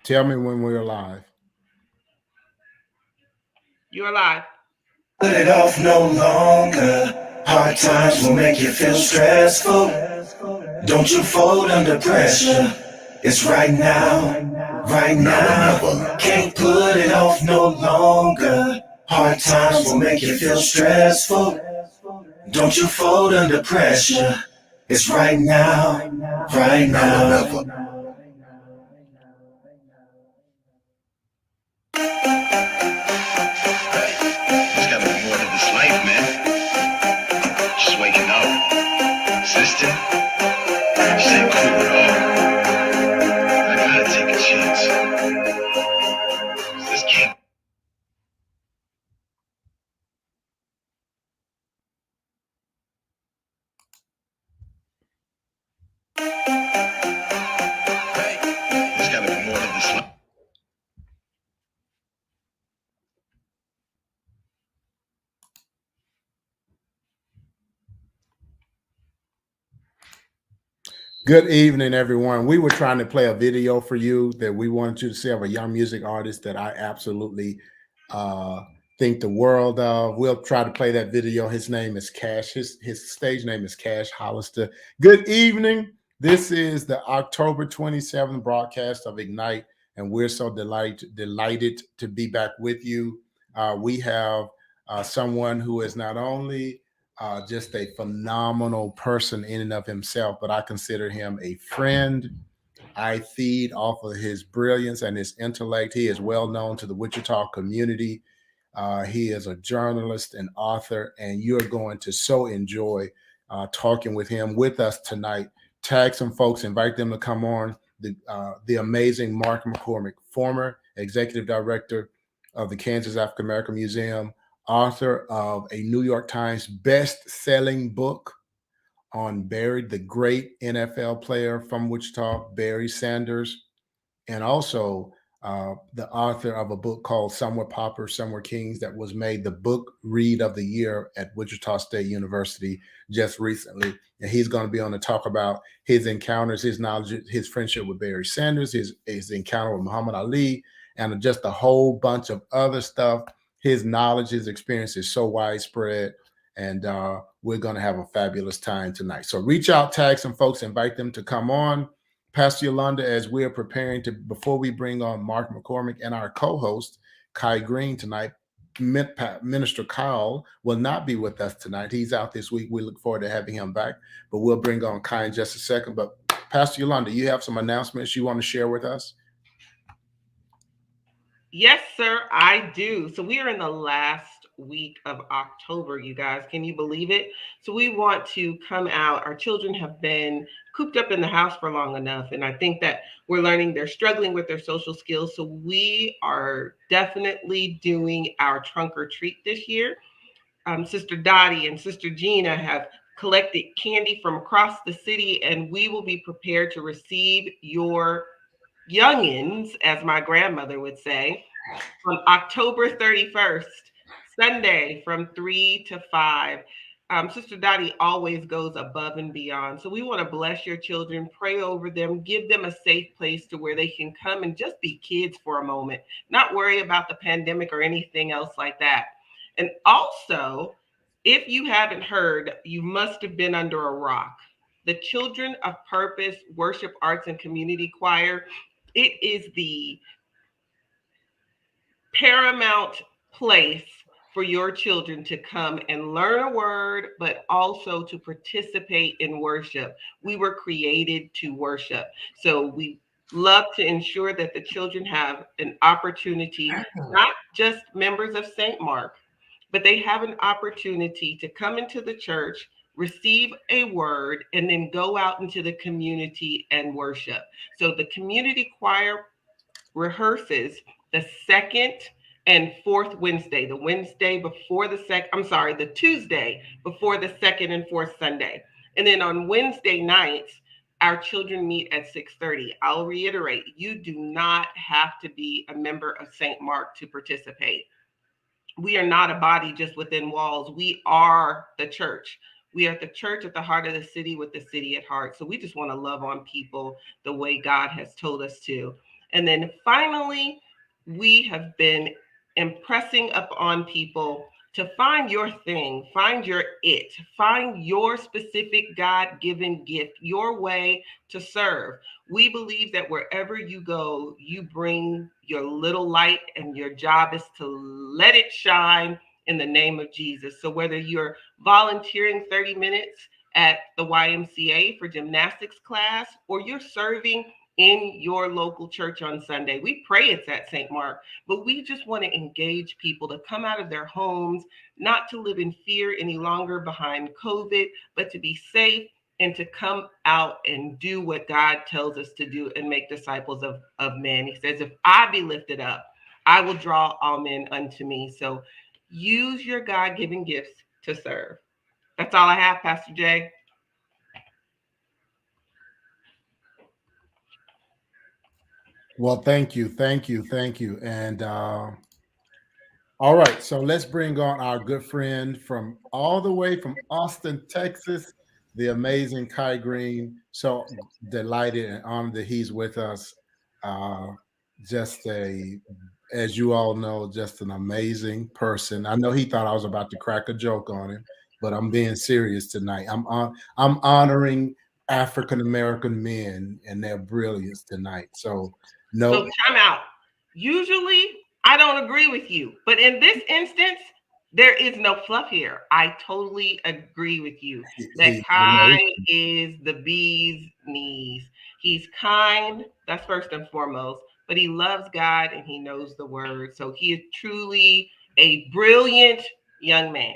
Tell me when we're live. You're alive. Put it off no longer. Hard times will make you feel stressful. Don't you fold under pressure. It's right now, right now. Can't put it off no longer. Hard times will make you feel stressful. Don't you fold under pressure. It's right now, right now. There's gotta be more to this life, man. Just waking up. Sister, stay cool, dog. I gotta take a chance. This can't. There's gotta be more to this life. Good evening, everyone. We were trying to play a video for you that we wanted you to see of a young music artist that I absolutely think the world of. We'll try to play that video. His name is Cash. His stage name is Cash Hollister. Good evening. This is the October 27th broadcast of Ignite, and we're so delighted to be back with you. We have someone who is not only just a phenomenal person in and of himself, but I consider him a friend. I feed off of his brilliance and his intellect. He is well known to the Wichita community. He is a journalist and author, and you're going to so enjoy talking with him with us tonight. Tag some folks, invite them to come on. The amazing Mark McCormick, former executive director of the Kansas African American Museum, author of a New York Times best-selling book on Barry, the great NFL player from Wichita, Barry Sanders, and also the author of a book called Some Were Paupers, Some Were Kings, that was made the book read of the year at Wichita State University just recently. And he's going to be on to talk about his encounters, his knowledge, his friendship with Barry Sanders, his encounter with Muhammad Ali, and just a whole bunch of other stuff. His knowledge, his experience is so widespread, and we're going to have a fabulous time tonight. So reach out, tag some folks, invite them to come on. Pastor Yolanda, as we're preparing to, before we bring on Mark McCormick and our co-host, Kai Green tonight, Minister Kyle will not be with us tonight. He's out this week. We look forward to having him back, but we'll bring on Kai in just a second. But Pastor Yolanda, you have some announcements you want to share with us? Yes, sir, I do. So we are in the last week of October, you guys. Can you believe it? So we want to come out. Our children have been cooped up in the house for long enough. And I think that we're learning they're struggling with their social skills. So we are definitely doing our trunk or treat this year. Sister Dottie and Sister Gina have collected candy from across the city, and we will be prepared to receive your youngins, as my grandmother would say, on October 31st, Sunday from 3 to 5. Sister Dottie always goes above and beyond. So we want to bless your children, pray over them, give them a safe place to where they can come and just be kids for a moment, not worry about the pandemic or anything else like that. And also, if you haven't heard, you must have been under a rock. The Children of Purpose Worship Arts and Community Choir, it is the paramount place for your children to come and learn a word, but also to participate in worship. We were created to worship. So we love to ensure that the children have an opportunity, not just members of St. Mark, but they have an opportunity to come into the church, receive a word, and then go out into the community and worship. So the community choir rehearses the second and fourth Wednesday, the Wednesday before the Tuesday before the second and fourth Sunday. And then on Wednesday nights, our children meet at 6:30. I'll reiterate, you do not have to be a member of St. Mark to participate. We are not a body just within walls. We are the church. We are the church at the heart of the city with the city at heart. So we just want to love on people the way God has told us to. And then finally, we have been impressing upon people to find your thing, find your it, find your specific God-given gift, your way to serve. We believe that wherever you go, you bring your little light, and your job is to let it shine in the name of Jesus. So whether you're volunteering 30 minutes at the YMCA for gymnastics class, or you're serving in your local church on Sunday. We pray it's at St. Mark, but we just want to engage people to come out of their homes, not to live in fear any longer behind COVID, but to be safe and to come out and do what God tells us to do and make disciples of men. He says, if I be lifted up, I will draw all men unto me. So use your God-given gifts to serve. That's all I have, Pastor Jay. Well, thank you. And all right, so let's bring on our good friend from all the way from Austin, Texas, the amazing Kai Green. So delighted and honored that he's with us. Just as you all know, just an amazing person. I know he thought I was about to crack a joke on him, but I'm being serious tonight. I'm honoring African American men and their brilliance tonight. So time out. Usually I don't agree with you, but in this instance, there is no fluff here. I totally agree with you that Kai is the bee's knees. He's kind, that's first and foremost, but he loves God and he knows the word. So he is truly a brilliant young man.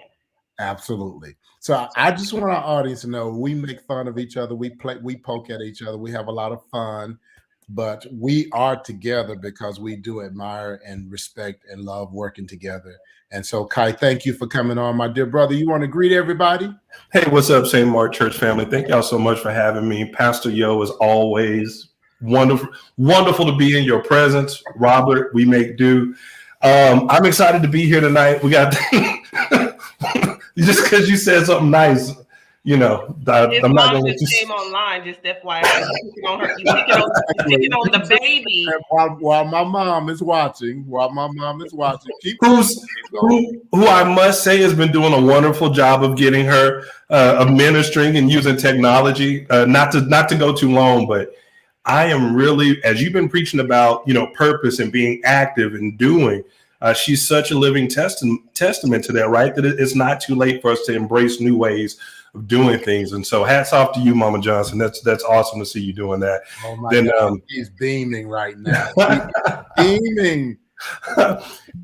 Absolutely. So I just want our audience to know we make fun of each other. We poke at each other. We have a lot of fun, but we are together because we do admire and respect and love working together. And so, Kai, thank you for coming on, my dear brother. You want to greet everybody? Hey, what's up, St. Mark Church family? Thank y'all so much for having me. Pastor Yo, is always wonderful to be in your presence. Robert, we make do. I'm excited to be here tonight. We got just because you said something nice, I'm not going to came online. Just FYI, you picking on the baby while my mom is watching. Who I must say has been doing a wonderful job of getting her of ministering and using technology. Not to go too long, but I am really, as you've been preaching about, purpose and being active and doing. She's such a living testament to that, right? That it's not too late for us to embrace new ways of doing things. And so hats off to you, Mama Johnson. That's awesome to see you doing that. Oh my God, he's beaming right now. Beaming.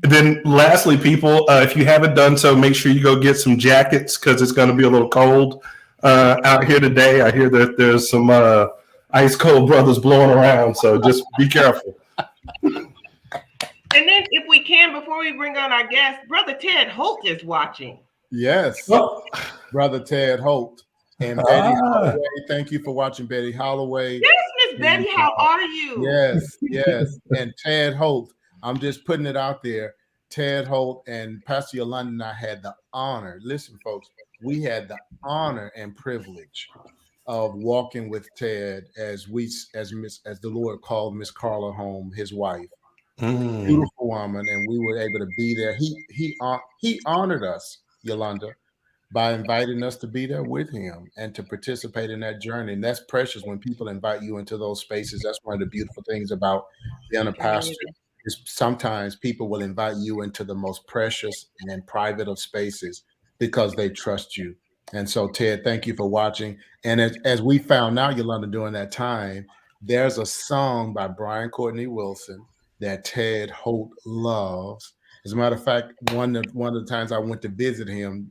Then lastly, people, if you haven't done so, make sure you go get some jackets because it's going to be a little cold out here today. I hear that there's some ice cold brothers blowing around. So just be careful. And then if we can, before we bring on our guest, Brother Ted Holt is watching. Yes, Brother Ted Holt. And Betty Holloway, thank you for watching, Betty Holloway. Yes, Miss Betty, how are you? Yes. And Ted Holt, I'm just putting it out there. Ted Holt and Pastor Yolanda and I had the honor. Listen, folks, we had the honor and privilege of walking with Ted as the Lord called Miss Carla home, his wife. Beautiful woman, and we were able to be there. He honored us, Yolanda, by inviting us to be there with him and to participate in that journey. And that's precious when people invite you into those spaces. That's one of the beautiful things about being a pastor is sometimes people will invite you into the most precious and private of spaces because they trust you. And so, Ted, thank you for watching. And as we found out, Yolanda, during that time, there's a song by Brian Courtney Wilson that Ted Holt loves. As a matter of fact, one of the times I went to visit him,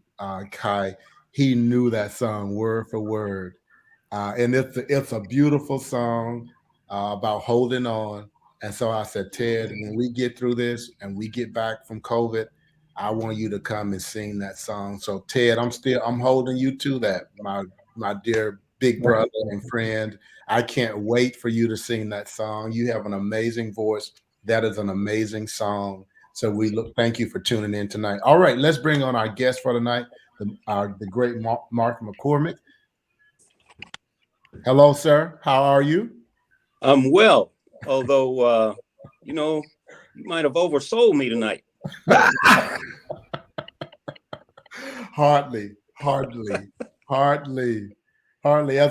Kai, he knew that song word for word, and it's a beautiful song about holding on. And so I said, Ted, when we get through this and we get back from COVID, I want you to come and sing that song. So Ted, I'm holding you to that, my dear big brother and friend. I can't wait for you to sing that song. You have an amazing voice. That is an amazing song. So thank you for tuning in tonight. All right, let's bring on our guest for tonight, the great Mark McCormick. Hello, sir. How are you? I'm well. Although, you know, you might have oversold me tonight. Hardly. As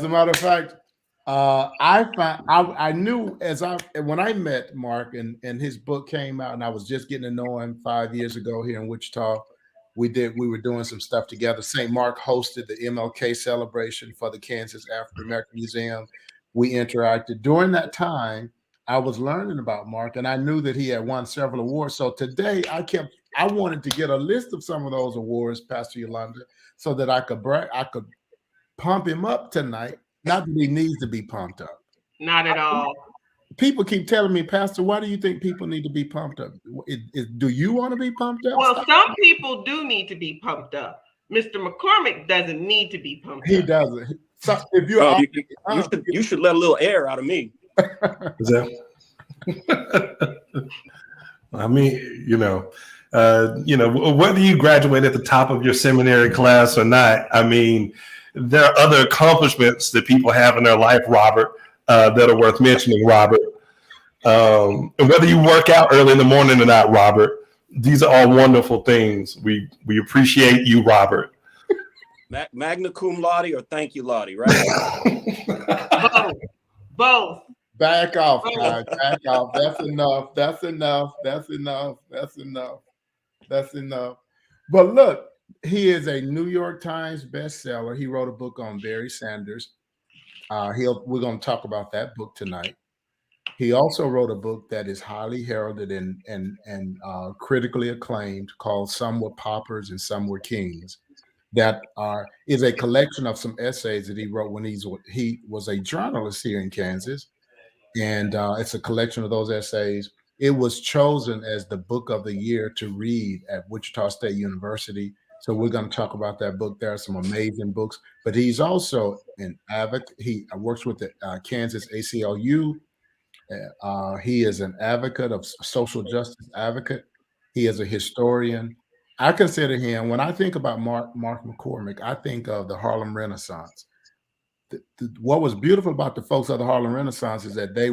a matter of fact, I knew when I met Mark and his book came out, and I was just getting to know him 5 years ago here in Wichita. We were doing some stuff together. St. Mark hosted the MLK celebration for the Kansas African American Museum. We interacted during that time. I was learning about Mark, and I knew that he had won several awards. So today, I wanted to get a list of some of those awards, Pastor Yolanda, so that I could pump him up tonight. Not that he needs to be pumped up. Not at all. People keep telling me, Pastor, why do you think people need to be pumped up? Do you want to be pumped up? Well, some people do need to be pumped up. Mr. McCormick doesn't need to be pumped up. He doesn't. So if you should let a little air out of me. Is that? I mean, whether you graduate at the top of your seminary class or not, I mean, there are other accomplishments that people have in their life, Robert, that are worth mentioning, Robert. And whether you work out early in the morning or not, Robert, these are all wonderful things. We appreciate you, Robert. Magna cum laude or thank you, Lottie, right? Both. Back off, guys. Back off. That's enough. But look, he is a New York Times bestseller. He wrote a book on Barry Sanders. We're going to talk about that book tonight. He also wrote a book that is highly heralded and critically acclaimed called Some Were Paupers and Some Were Kings. That is a collection of some essays that he wrote when he was a journalist here in Kansas. And it's a collection of those essays. It was chosen as the book of the year to read at Wichita State University. So we're going to talk about that book. There are some amazing books, but he's also an advocate. He works with the Kansas ACLU. He is an advocate of social justice advocate. He is a historian. I consider him, when I think about Mark McCormick, I think of the Harlem Renaissance. What was beautiful about the folks of the Harlem Renaissance is that they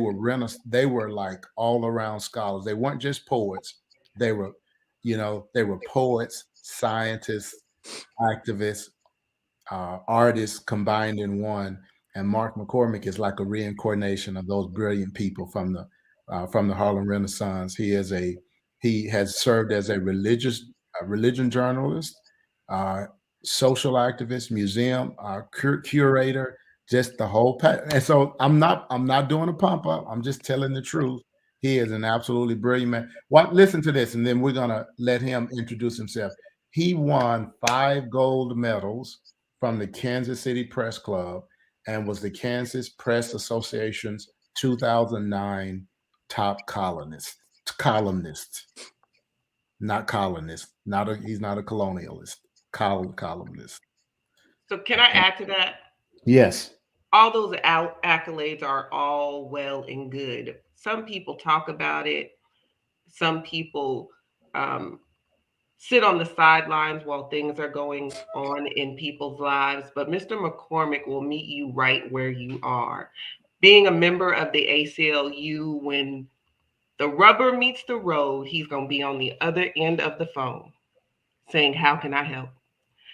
were like all around scholars. They weren't just poets. They were poets, scientists, activists, artists combined in one. And Mark McCormick is like a reincarnation of those brilliant people from the Harlem Renaissance. He has served as a religion journalist, social activist, museum curator, just the whole pack. And so I'm not doing a pump up. I'm just telling the truth. He is an absolutely brilliant man. Listen to this, and then we're gonna let him introduce himself. He won 5 gold medals from the Kansas City Press Club and was the Kansas Press Association's 2009 top columnist. Not colonist. He's not a colonialist. Columnist. So can I add to that? Yes. All those accolades are all well and good. Some people talk about it. Some people sit on the sidelines while things are going on in people's lives. But Mr. McCormick will meet you right where you are. Being a member of the ACLU, when the rubber meets the road, he's going to be on the other end of the phone saying, how can I help?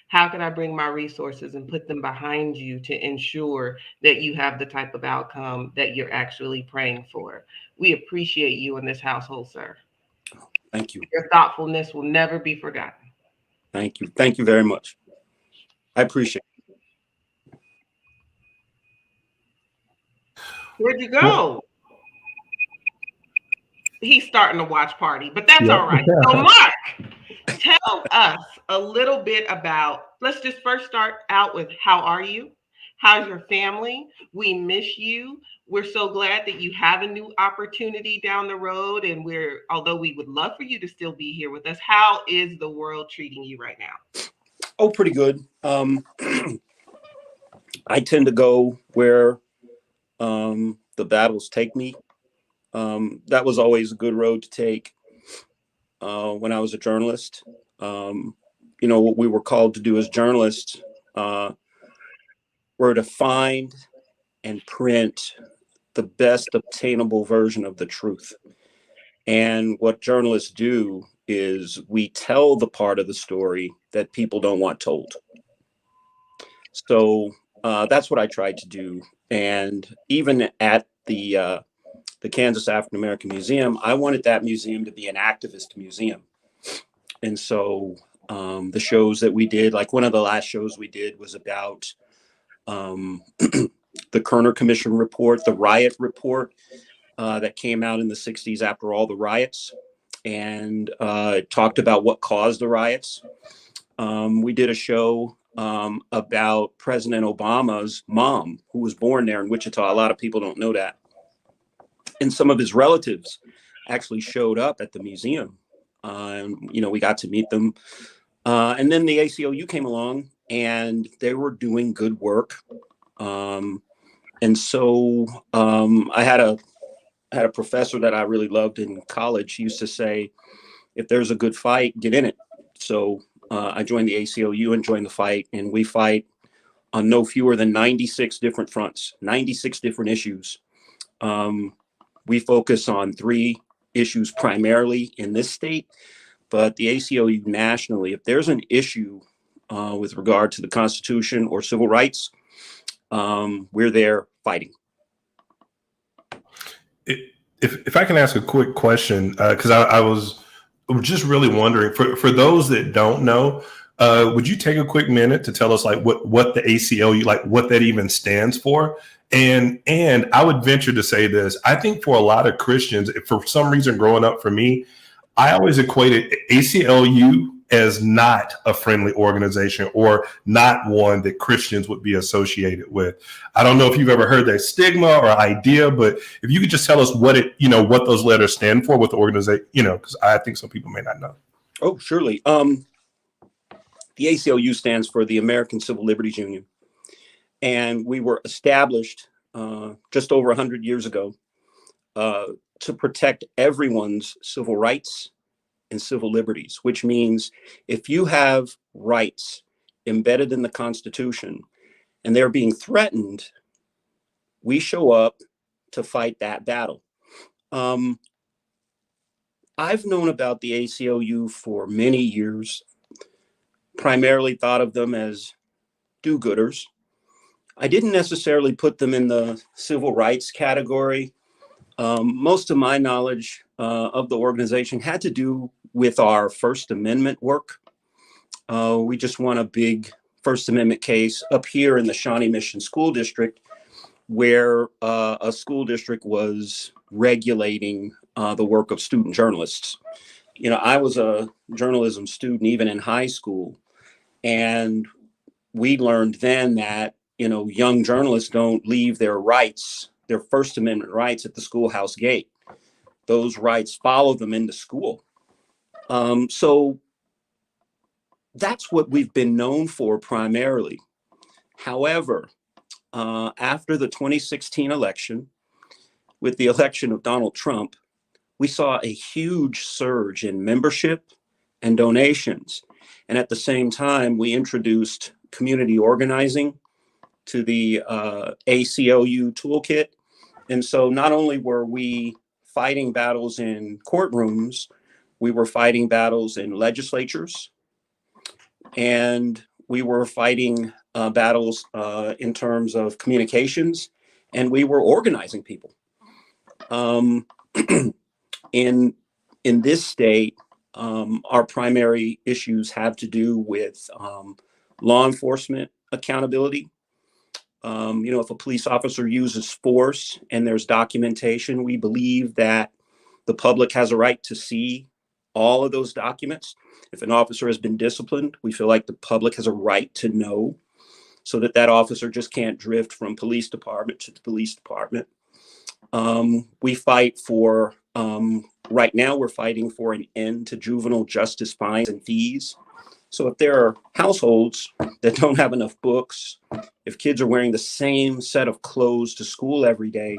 How can I bring my resources and put them behind you to ensure that you have the type of outcome that you're actually praying for? We appreciate you in this household, sir. Thank you. Your thoughtfulness will never be forgotten. Thank you. Thank you very much. I appreciate it. Where'd you go? He's starting a watch party, but that's all right. So Mark, tell us a little bit about, let's just first start out with, how are you? How's your family? We miss you. We're so glad that you have a new opportunity down the road. And although we would love for you to still be here with us, how is the world treating you right now? Oh, pretty good. I tend to go where the battles take me. That was always a good road to take when I was a journalist. What we were called to do as journalists were to find and print the best obtainable version of the truth. And what journalists do is we tell the part of the story that people don't want told. So that's what I tried to do. And even at the Kansas African American Museum, I wanted that museum to be an activist museum. And so the shows that we did, like one of the last shows we did was about the Kerner Commission report, the riot report that came out in the 60s after all the riots, and talked about what caused the riots. We did a show about President Obama's mom, who was born there in Wichita. A lot of people don't know that. And some of his relatives actually showed up at the museum. We got to meet them. And then the ACLU came along and they were doing good work. And so I had a professor that I really loved in college. He used to say, if there's a good fight, get in it. So I joined the ACLU and joined the fight, and we fight on no fewer than 96 different fronts, 96 different issues. We focus on 3 issues primarily in this state, but the ACLU nationally, if there's an issue with regard to the Constitution or civil rights, we're there fighting. If I can ask a quick question, because I was just really wondering, for those that don't know, would you take a quick minute to tell us like what the ACLU, like what that even stands for? And I would venture to say this, I think for a lot of Christians, for some reason growing up for me, I always equated ACLU as not a friendly organization or not one that Christians would be associated with. I don't know if you've ever heard that stigma or idea, but if you could just tell us what what those letters stand for, what the organization, because I think some people may not know. Oh, surely. The ACLU stands for the American Civil Liberties Union. And we were established just over 100 years ago to protect everyone's civil rights and civil liberties, which means if you have rights embedded in the Constitution and they're being threatened, we show up to fight that battle. I've known about the ACLU for many years, primarily thought of them as do-gooders. I didn't necessarily put them in the civil rights category. Most of my knowledge of the organization had to do with our First Amendment work. We just won a big First Amendment case up here in the Shawnee Mission School District, where a school district was regulating the work of student journalists. I was a journalism student even in high school, and we learned then that young journalists don't leave their rights, their First Amendment rights, at the schoolhouse gate. Those rights follow them into school. So that's what we've been known for primarily. However, after the 2016 election, with the election of Donald Trump, we saw a huge surge in membership and donations. And at the same time, we introduced community organizing to the ACLU toolkit. And so not only were we fighting battles in courtrooms, we were fighting battles in legislatures, and we were fighting battles in terms of communications, and we were organizing people. In this state, our primary issues have to do with law enforcement accountability. If a police officer uses force and there's documentation, we believe that the public has a right to see all of those documents. If an officer has been disciplined, we feel like the public has a right to know, so that that officer just can't drift from police department to police department. We fight for, right now we're fighting for an end to juvenile justice fines and fees. So if there are households that don't have enough books, if kids are wearing the same set of clothes to school every day,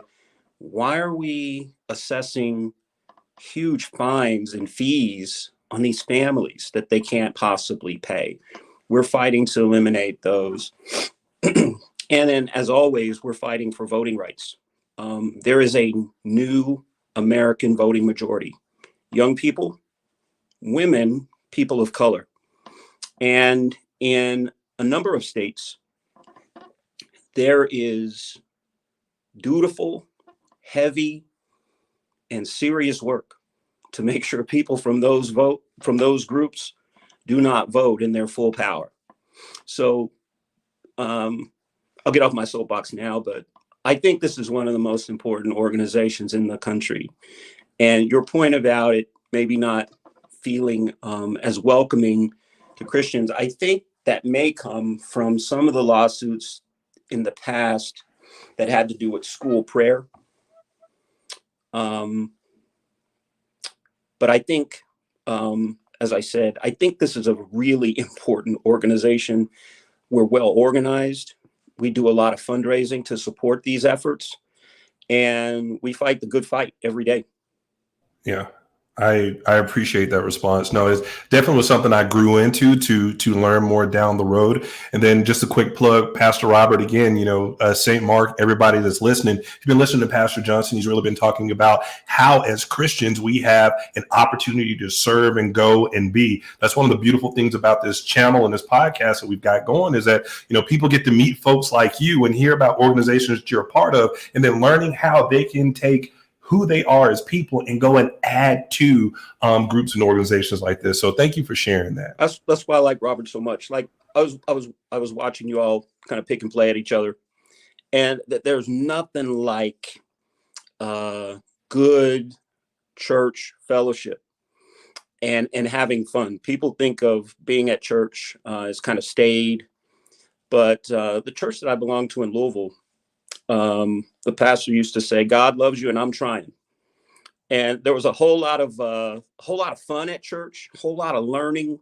why are we assessing huge fines and fees on these families that they can't possibly pay? We're fighting to eliminate those. And then, as always, we're fighting for voting rights. there is a new American voting majority. Young people, women, people of color. And in a number of states, there is dutiful, heavy, and serious work to make sure people from those groups do not vote in their full power. So I'll get off my soapbox now, but I think this is one of the most important organizations in the country. And your point about it maybe not feeling as welcoming to Christians, I think that may come from some of the lawsuits in the past that had to do with school prayer. But I think, as I said, I think this is a really important organization. We're well organized. We do a lot of fundraising to support these efforts, and we fight the good fight every day. Yeah. I appreciate that response. No, it's definitely was something I grew into to learn more down the road. And then just a quick plug, Pastor Robert, again, St. Mark, everybody that's listening, if you've been listening to Pastor Johnson, he's really been talking about how as Christians, we have an opportunity to serve and go and be. That's one of the beautiful things about this channel and this podcast that we've got going is that, people get to meet folks like you and hear about organizations that you're a part of, and then learning how they can take who they are as people and go and add to groups and organizations like this. So thank you for sharing that. That's why I like Robert so much. Like I was watching you all kind of pick and play at each other, and that there's nothing like good church fellowship and having fun. People think of being at church as kind of staid, but the church that I belong to in Louisville, the pastor used to say, "God loves you and I'm trying." And there was a whole lot of fun at church, a whole lot of learning.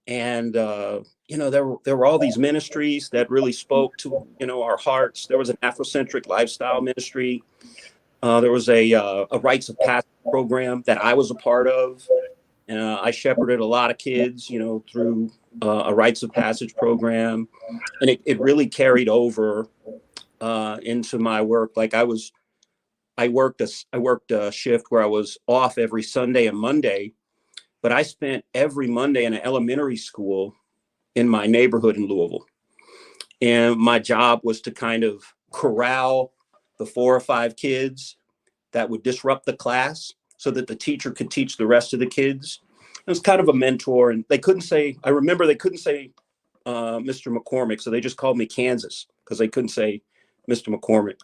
And, there were all these ministries that really spoke to, our hearts. There was an Afrocentric lifestyle ministry. There was a rites of passage program that I was a part of. I shepherded a lot of kids, through a rites of passage program. And it really carried over into my work. Like I worked a shift where I was off every Sunday and Monday, but I spent every Monday in an elementary school in my neighborhood in Louisville. And my job was to kind of corral the 4 or 5 kids that would disrupt the class so that the teacher could teach the rest of the kids. It was kind of a mentor, and I remember they couldn't say Mr. McCormick, so they just called me Kansas because they couldn't say Mr. McCormick.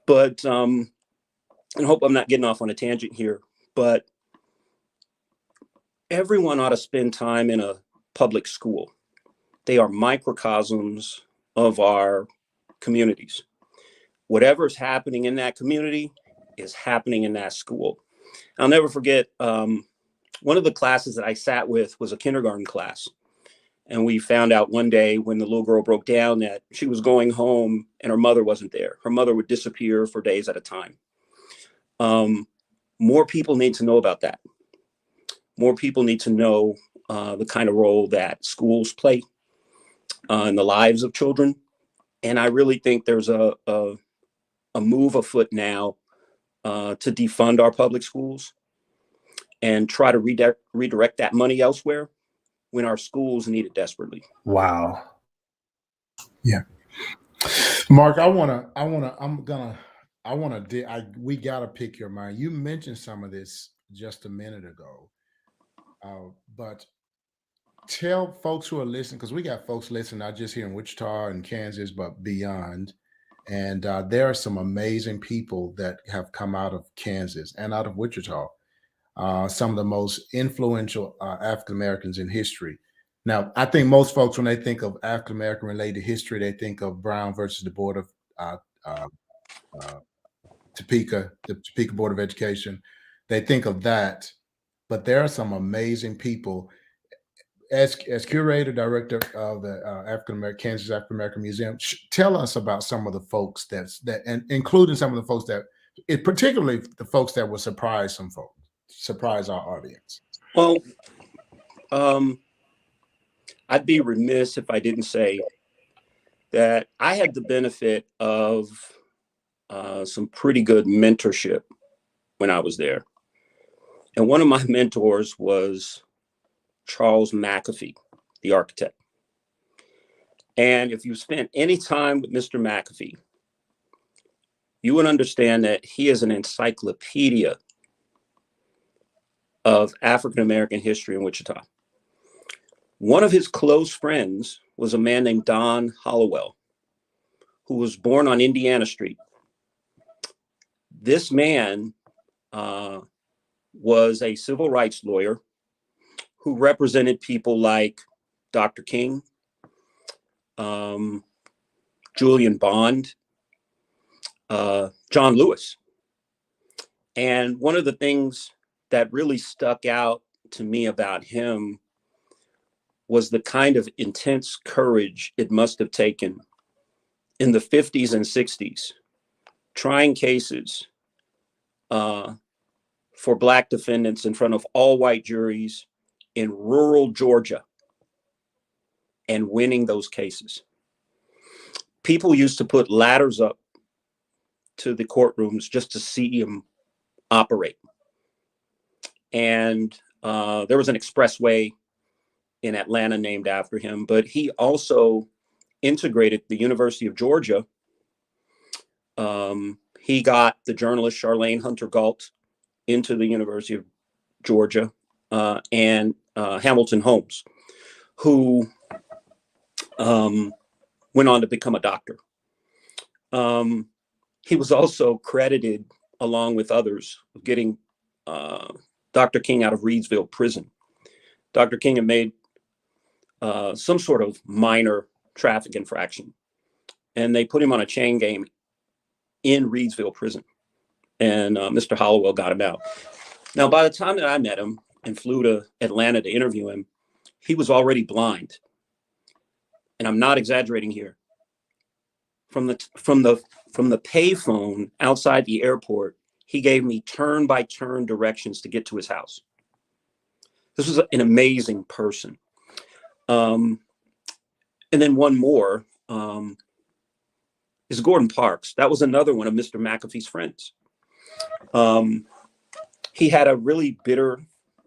But I hope I'm not getting off on a tangent here, but everyone ought to spend time in a public school. They are microcosms of our communities. Whatever's happening in that community is happening in that school. I'll never forget, one of the classes that I sat with was a kindergarten class. And we found out one day when the little girl broke down that she was going home and her mother wasn't there. Her mother would disappear for days at a time. More people need to know about that. More people need to know the kind of role that schools play in the lives of children. And I really think there's a move afoot now to defund our public schools and try to redirect that money elsewhere when our schools need it desperately. Wow. Yeah. Mark, we gotta pick your mind. You mentioned some of this just a minute ago, but tell folks who are listening, because we got folks listening not just here in Wichita and Kansas, but beyond. And there are some amazing people that have come out of Kansas and out of Wichita. Some of the most influential African Americans in history. Now, I think most folks, when they think of African American related history, they think of Brown versus the Board of Topeka, the Topeka Board of Education. They think of that, but there are some amazing people. As curator, director of the Kansas African American Museum, tell us about some of the folks and including some of the folks particularly the folks that will surprise our audience. Well, I'd be remiss if I didn't say that I had the benefit of some pretty good mentorship when I was there. And one of my mentors was Charles McAfee, the architect. And if you spent any time with Mr. McAfee, you would understand that he is an encyclopedia of African-American history in Wichita. One of his close friends was a man named Don Hollowell, who was born on Indiana Street. This man was a civil rights lawyer who represented people like Dr. King, Julian Bond, John Lewis. And one of the things that really stuck out to me about him was the kind of intense courage it must have taken in the 50s and 60s, trying cases for Black defendants in front of all white juries in rural Georgia and winning those cases. People used to put ladders up to the courtrooms just to see him operate. And there was an expressway in Atlanta named after him, but he also integrated the University of Georgia. He got the journalist Charlene Hunter Galt into the University of Georgia, and Hamilton Holmes, who went on to become a doctor. He was also credited, along with others, of getting Dr. King out of Reidsville prison. Dr. King had made some sort of minor traffic infraction, and they put him on a chain gang in Reidsville prison, and Mr. Hollowell got him out. Now, by the time that I met him and flew to Atlanta to interview him, he was already blind. And I'm not exaggerating here. From the payphone outside the airport, he gave me turn-by-turn directions to get to his house. This was an amazing person. And then one more is Gordon Parks. That was another one of Mr. McAfee's friends. He had a really bitter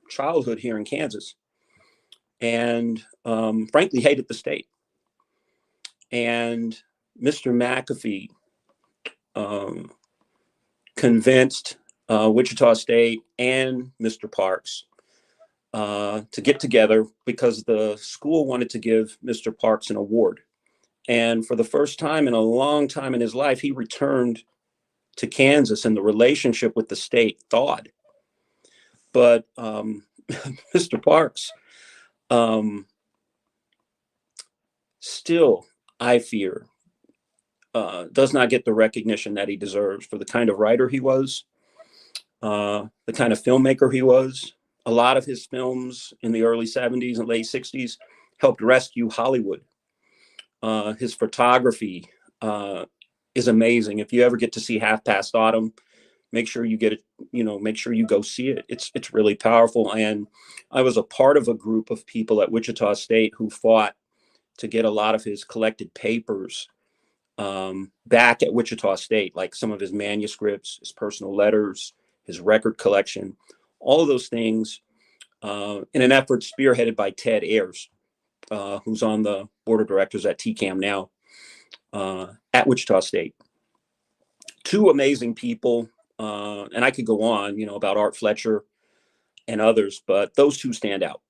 childhood here in Kansas, and frankly hated the state. And Mr. McAfee convinced Wichita State and Mr. Parks to get together because the school wanted to give Mr. Parks an award. And for the first time in a long time in his life, he returned to Kansas, and the relationship with the state thawed. But Mr. Parks still, I fear, does not get the recognition that he deserves for the kind of writer he was, the kind of filmmaker he was. A lot of his films in the early 70s and late 60s helped rescue Hollywood. His photography is amazing. If you ever get to see Half Past Autumn, make sure you get it, make sure you go see it. It's really powerful. And I was a part of a group of people at Wichita State who fought to get a lot of his collected papers back at Wichita State, like some of his manuscripts, his personal letters, his record collection, all of those things, in an effort spearheaded by Ted Ayers, who's on the board of directors at TCAM now, at Wichita State. Two amazing people, and I could go on, about Art Fletcher and others, but those two stand out.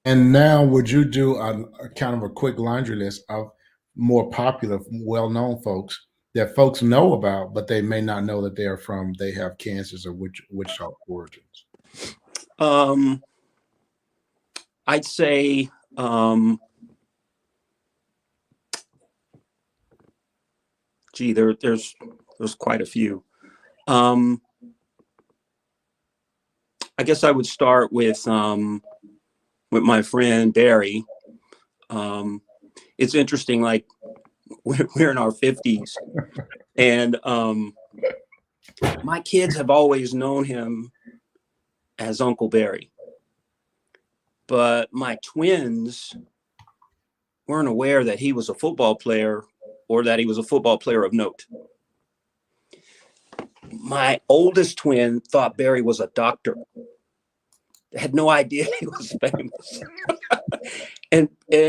And now, would you do a kind of a quick laundry list of more popular, well-known folks that folks know about, but they may not know that they have Kansas or Wichita origins? I'd say there's quite a few. I guess I would start with my friend Barry. It's interesting, like we're in our 50s, and my kids have always known him as Uncle Barry. But my twins weren't aware that he was a football player or that he was a football player of note. My oldest twin thought Barry was a doctor. Had no idea he was famous. and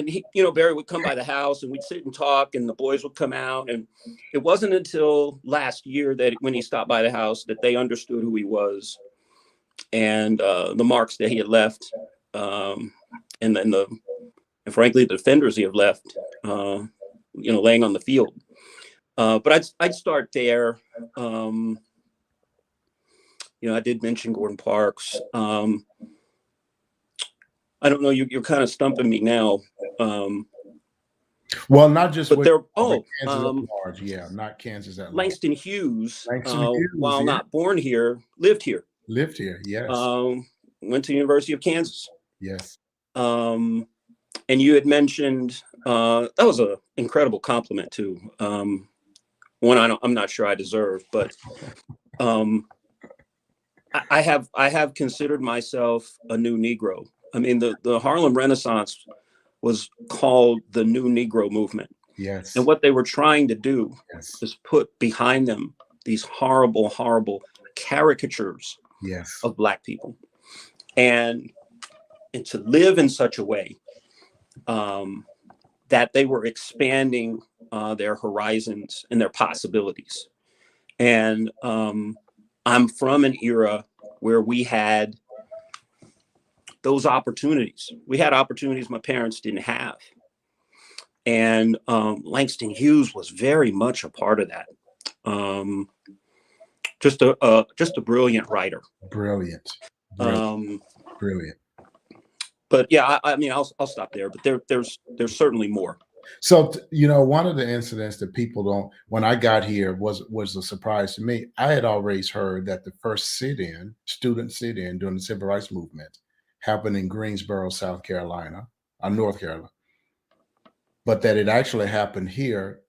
he, Barry would come by the house and we'd sit and talk and the boys would come out. And it wasn't until last year that when he stopped by the house that they understood who he was and the marks that he had left. And then frankly, the defenders he had left, laying on the field. But I'd start there. I did mention Gordon Parks. I don't know. You're kind of stumping me now. Well, not just but Kansas at large. Yeah, not Kansas at large. Langston Hughes, Hughes, while not born here, lived here. Lived here, yes. Went to the University of Kansas. Yes. And you had mentioned that was an incredible compliment too. One I'm not sure I deserve, but I have considered myself a new Negro. I mean, the Harlem Renaissance was called the New Negro Movement. Yes. And what they were trying to do is put behind them these horrible, horrible caricatures of Black people. And to live in such a way that they were expanding their horizons and their possibilities. And I'm from an era where we had those opportunities. We had opportunities my parents didn't have. And Langston Hughes was very much a part of that. Just a brilliant writer. Brilliant. But yeah, I mean, I'll stop there. But there's certainly more. So one of the incidents that people don't, when I got here, was a surprise to me. I had always heard that the first student sit-in during the Civil Rights Movement happened in Greensboro, North Carolina, but that it actually happened here.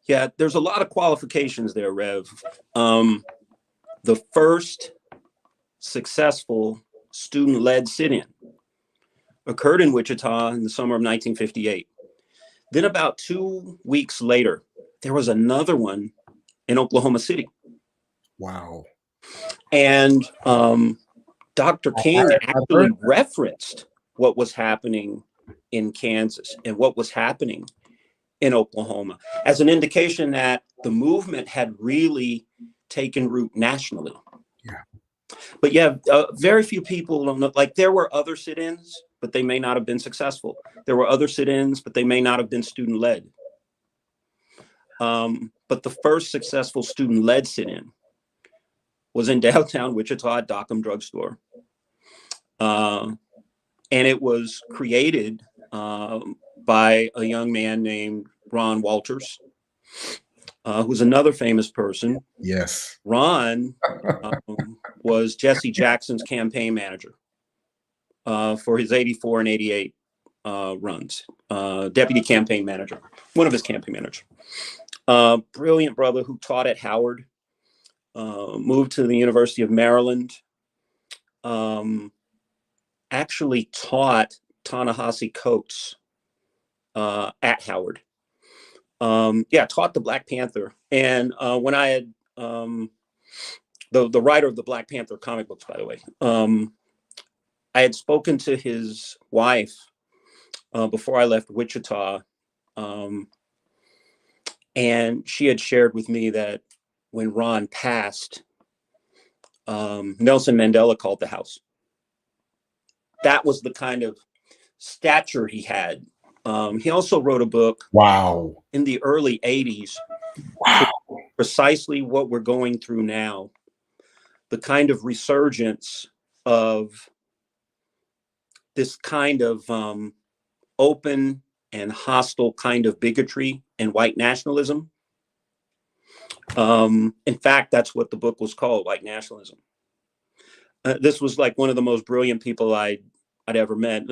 Yeah, there's a lot of qualifications there, Rev. The first successful student-led sit-in occurred in Wichita in the summer of 1958. Then about 2 weeks later, there was another one in Oklahoma City. Wow. And Dr. King actually referenced what was happening in Kansas and what was happening in Oklahoma as an indication that the movement had really taken root nationally. Yeah. But yeah, very few people don't know. Like, there were other sit-ins, but they may not have been successful. There were other sit-ins, but they may not have been student-led. But the first successful student-led sit-in was in downtown Wichita at Dockham Drugstore. And it was created by a young man named Ron Walters, who's another famous person. Yes. Ron was Jesse Jackson's campaign manager for his 84 and 88 runs, deputy campaign manager, one of his campaign managers. Brilliant brother who taught at Howard, moved to the University of Maryland, actually taught Ta-Nehisi Coates at Howard. Taught the Black Panther. And when I had the writer of the Black Panther comic books, by the way, I had spoken to his wife before I left Wichita, and she had shared with me that when Ron passed, Nelson Mandela called the house. That was the kind of stature he had. He also wrote a book in the early 80s, precisely what we're going through now, the kind of resurgence of this kind of open and hostile kind of bigotry and white nationalism. In fact, that's what the book was called, White Nationalism. This was like one of the most brilliant people I'd ever met.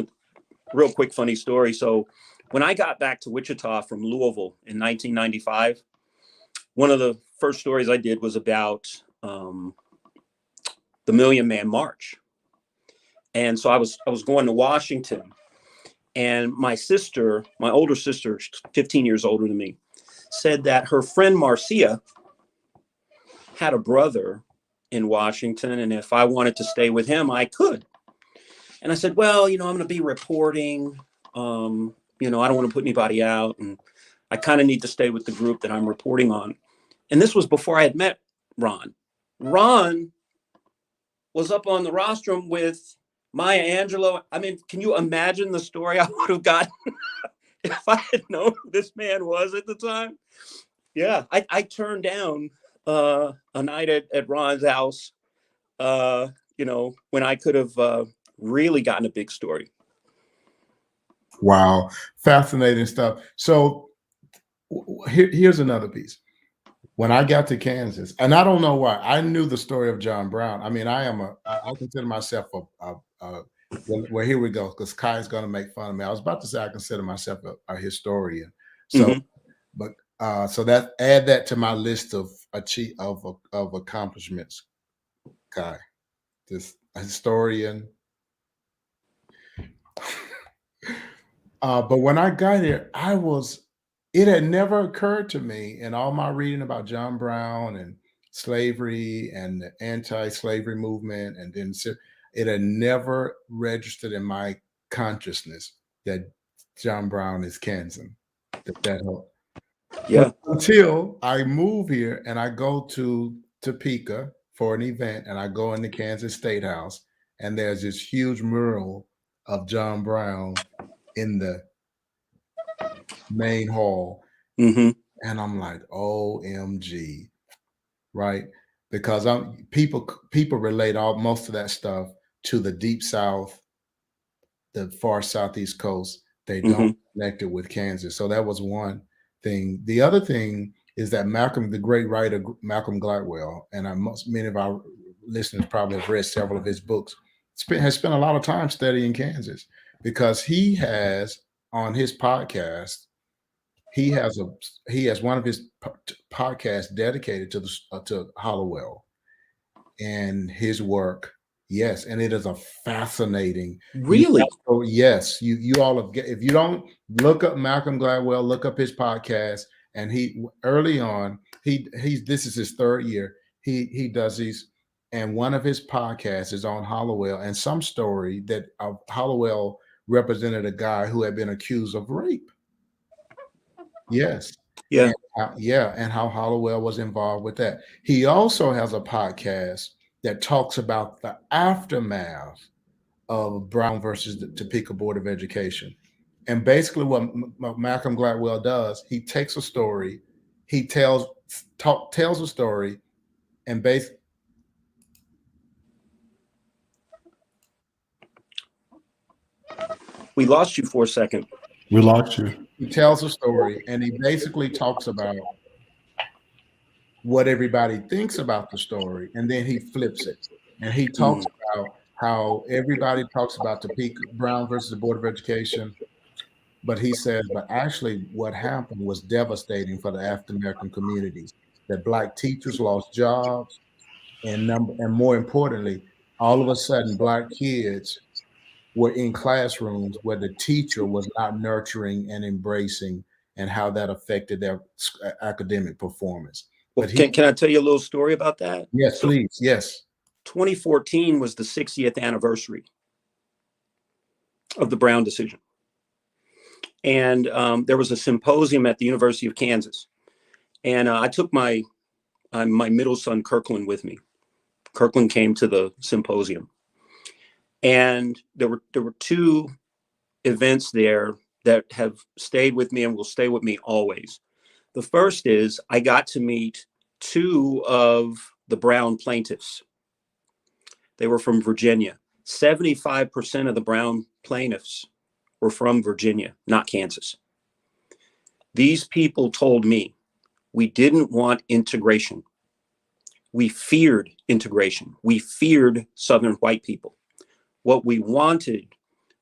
Real quick, funny story. So when I got back to Wichita from Louisville in 1995, one of the first stories I did was about the Million Man March. And so I was going to Washington, And my sister, my older sister, 15 years older than me, said that her friend Marcia had a brother in Washington, and if I wanted to stay with him, I could. And I said, well, you know, I'm going to be reporting. You know, I don't want to put anybody out, and I kind of need to stay with the group that I'm reporting on. And this was before I had met Ron. Ron was up on the rostrum with Maya Angelou. I mean, can you imagine the story I would have gotten if I had known who this man was at the time? Yeah, I turned down a night at Ron's house, you know, when I could have really gotten a big story. Wow, fascinating stuff. So here's another piece. When I got to Kansas, and I don't know why, I knew the story of John Brown. I mean, I consider myself well, here we go, because Kai's going to make fun of me. I was about to say I consider myself a historian. So, but so that add that to my list of accomplishments. Kai, just a historian. But when I got here, it had never occurred to me in all my reading about John Brown and slavery and the anti-slavery movement, and then it had never registered in my consciousness that John Brown is Kansan. That helped. Yeah. But until I move here and I go to Topeka for an event, and I go in the Kansas State House, and there's this huge mural of John Brown in the main hall. And I'm like, OMG, right? Because people relate most of that stuff to the deep South, the far Southeast coast. They don't connect it with Kansas. So that was one thing. The other thing is that the great writer Malcolm Gladwell, and many of our listeners probably have read several of his books, has spent a lot of time studying Kansas, because he has on his podcast, he has one of his podcasts dedicated to Hollowell and his work. Yes, and it is a fascinating. Really? Yes, you all have. If you don't look up Malcolm Gladwell, look up his podcast. And he early on, this is his third year. He does these, and one of his podcasts is on Hollowell and some story that Hollowell represented a guy who had been accused of rape. Yes. Yeah. And how Hollowell was involved with that. He also has a podcast that talks about the aftermath of Brown versus the Topeka Board of Education. And basically what Malcolm Gladwell does, he takes a story, he tells a story, and We lost you for a second. We lost you. He tells a story, and he basically talks about what everybody thinks about the story, and then he flips it. And he talks about how everybody talks about Topeka Brown versus the Board of Education, but he says, but actually what happened was devastating for the African American communities, that Black teachers lost jobs, and more importantly, all of a sudden Black kids were in classrooms where the teacher was not nurturing and embracing, and how that affected their academic performance. Well, can I tell you a little story about that? Yes, please. Yes. 2014 was the 60th anniversary of the Brown decision. And there was a symposium at the University of Kansas. And I took my middle son, Kirkland, with me. Kirkland came to the symposium. And there were two events there that have stayed with me and will stay with me always. The first is I got to meet two of the Brown plaintiffs. They were from Virginia. 75% of the Brown plaintiffs were from Virginia, not Kansas. These people told me we didn't want integration. We feared integration. We feared Southern white people. What we wanted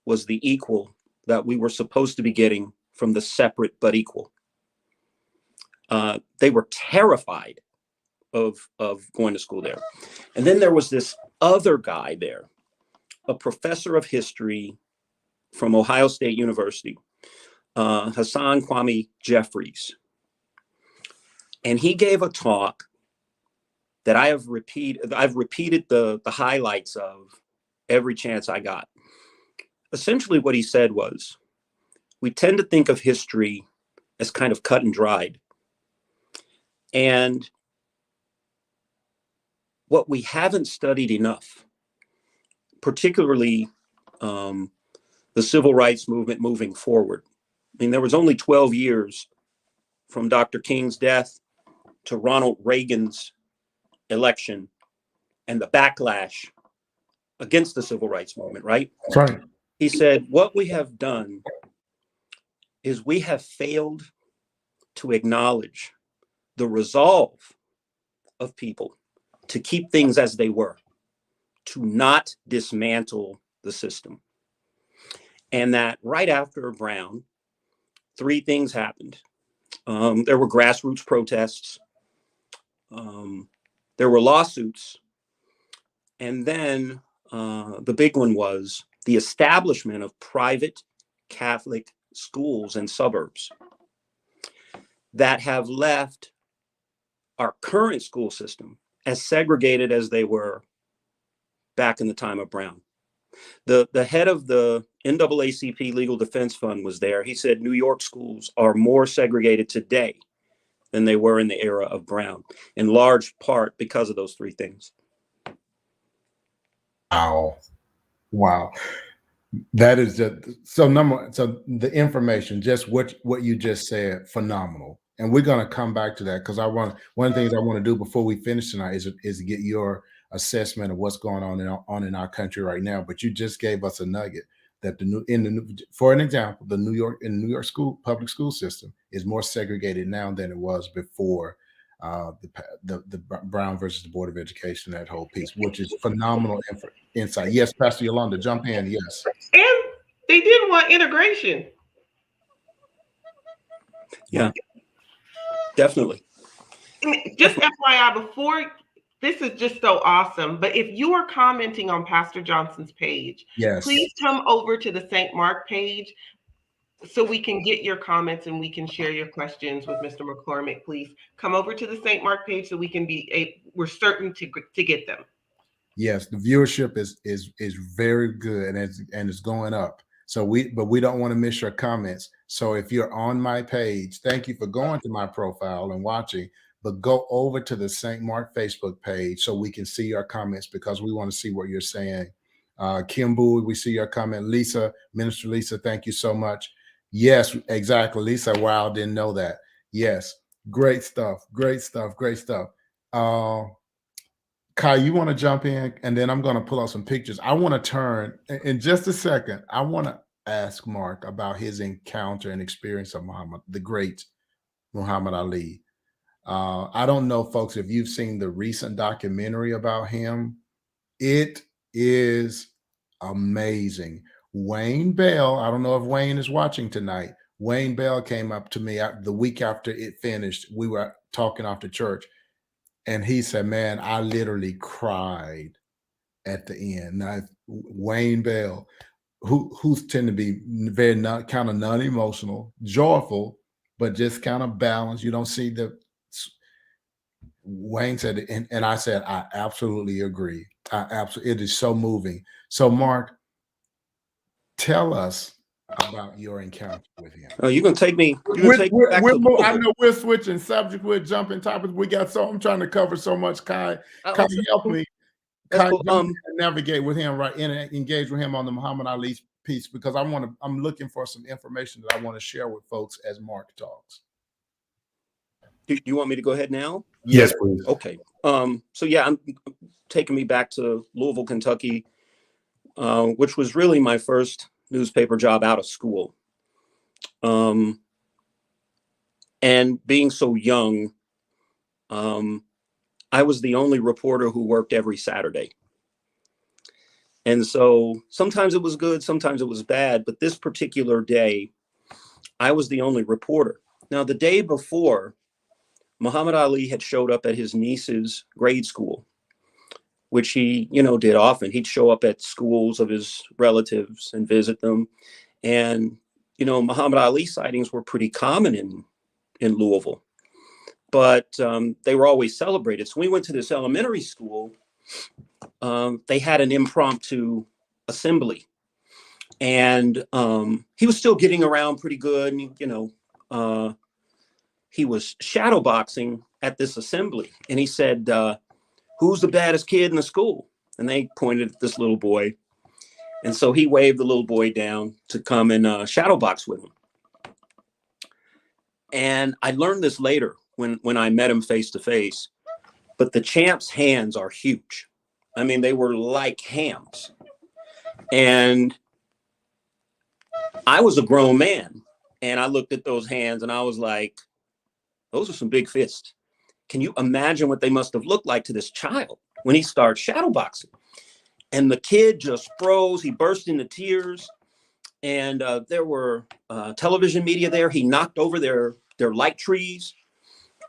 was the equal that we were supposed to be getting from the separate but equal. They were terrified of going to school there. And then there was this other guy there, a professor of history from Ohio State University, Hassan Kwame Jeffries. And he gave a talk that I've repeated the highlights of every chance I got. Essentially what he said was, we tend to think of history as kind of cut and dried. And what we haven't studied enough, particularly the civil rights movement moving forward. I mean, there was only 12 years from Dr. King's death to Ronald Reagan's election and the backlash against the civil rights movement, right? Right. He said, what we have done is we have failed to acknowledge the resolve of people to keep things as they were, to not dismantle the system. And that right after Brown, three things happened. There were grassroots protests. There were lawsuits. And then the big one was the establishment of private Catholic schools in suburbs that have left our current school system as segregated as they were back in the time of Brown. The head of the NAACP Legal Defense Fund was there. He said New York schools are more segregated today than they were in the era of Brown, in large part because of those three things. Wow. Wow. That is just so the information, just what you just said, phenomenal. And we're going to come back to that because one of the things I want to do before we finish tonight is get your assessment of what's going on in our country right now. But you just gave us a nugget that for an example, the New York school public school system is more segregated now than it was before the Brown versus the Board of Education, that whole piece, which is phenomenal insight. Yes, Pastor Yolanda, jump in. Yes. And they didn't want integration. Yeah, definitely. Just FYI, before, this is just so awesome, but if you are commenting on Pastor Johnson's page, Yes, please come over to the St. Mark page so we can get your comments and we can share your questions with Mr. McCormick. Please come over to the St. Mark page so we can we're certain to get them. Yes, the viewership is very good and it's going up. So we don't want to miss your comments. So if you're on my page, thank you for going to my profile and watching, but go over to the St. Mark Facebook page so we can see your comments because we want to see what you're saying. Kim Bowie, we see your comment. Lisa, Minister Lisa, thank you so much. Yes, exactly. Lisa, wow, didn't know that. Yes, great stuff. Great stuff. Great stuff. Kai, you want to jump in? And then I'm going to pull out some pictures. I want to turn in just a second. I want to ask Mark about his encounter and experience of the great Muhammad Ali. I don't know, folks, if you've seen the recent documentary about him. It is amazing. Wayne Bell, I don't know if Wayne is watching tonight. Wayne Bell came up to me the week after it finished. We were talking after church. And he said, man, I literally cried at the end. Now, Wayne Bell, who's tend to be very kind of non-emotional, joyful, but just kind of balanced. You don't see Wayne said it, and I said, I absolutely agree. It is so moving. So, Mark, tell us about your encounter with him. Oh, you're gonna take me. I know we're switching subject. We're jumping topics. I'm trying to cover so much. Kai, help me. Kai, cool. Navigate with him, right? And engage with him on the Muhammad Ali piece because I'm looking for some information that I want to share with folks as Mark talks. Do you want me to go ahead now? Yes, please. Okay. So yeah, I'm taking me back to Louisville, Kentucky, which was really my first newspaper job out of school. And being so young, I was the only reporter who worked every Saturday. And so sometimes it was good, sometimes it was bad, but this particular day, I was the only reporter. Now, the day before, Muhammad Ali had showed up at his niece's grade school which he, did often. He'd show up at schools of his relatives and visit them. And, Muhammad Ali sightings were pretty common in Louisville, but they were always celebrated. So we went to this elementary school. They had an impromptu assembly, and he was still getting around pretty good. And, he was shadowboxing at this assembly, and he said, who's the baddest kid in the school? And they pointed at this little boy. And so he waved the little boy down to come and shadowbox with him. And I learned this later when I met him face to face, but the champ's hands are huge. I mean, they were like hams. And I was a grown man, and I looked at those hands and I was like, those are some big fists. Can you imagine what they must have looked like to this child when he started shadowboxing? And the kid just froze. He burst into tears. And there were television media there. He knocked over their light trees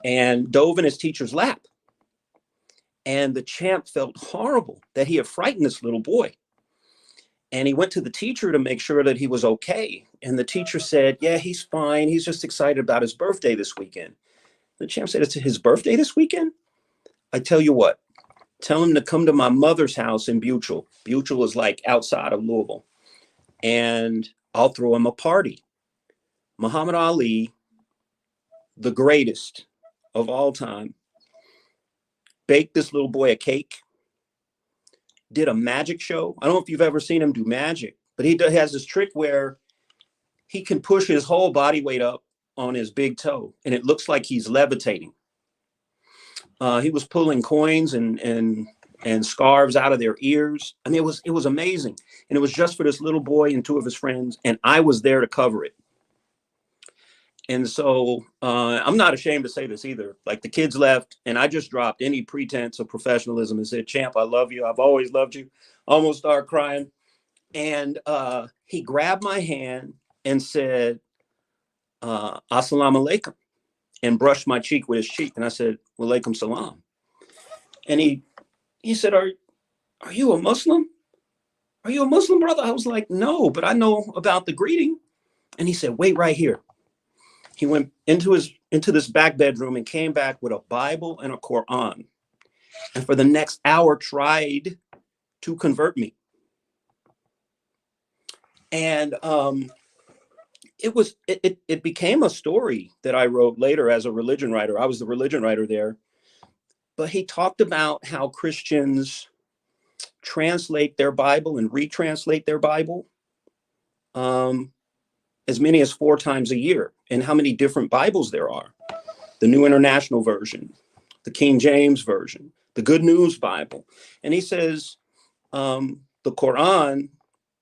and dove in his teacher's lap. And the champ felt horrible that he had frightened this little boy. And he went to the teacher to make sure that he was okay. And the teacher said, yeah, he's fine. He's just excited about his birthday this weekend. The champ said, it's his birthday this weekend? I tell you what, tell him to come to my mother's house in Butchell. Butchell is like outside of Louisville. And I'll throw him a party. Muhammad Ali, the greatest of all time, baked this little boy a cake, did a magic show. I don't know if you've ever seen him do magic, but he has this trick where he can push his whole body weight up on his big toe, and it looks like he's levitating. He was pulling coins and scarves out of their ears. I mean, it was amazing. And it was just for this little boy and two of his friends, and I was there to cover it. And so I'm not ashamed to say this either. Like, the kids left, and I just dropped any pretense of professionalism and said, champ, I love you. I've always loved you. Almost started crying. And he grabbed my hand and said, assalamu alaikum, and brushed my cheek with his cheek. And I said, wa alaikum salam. And he said, are you a Muslim? Are you a Muslim, brother? I was like, no, but I know about the greeting. And he said, wait right here. He went into this back bedroom and came back with a Bible and a Quran. And for the next hour tried to convert me. And it became a story that I wrote later as a religion writer. I was the religion writer there. But he talked about how Christians translate their Bible and retranslate their Bible as many as 4 times a year, and how many different Bibles there are. The New International Version, the King James Version, the Good News Bible. And he says the Quran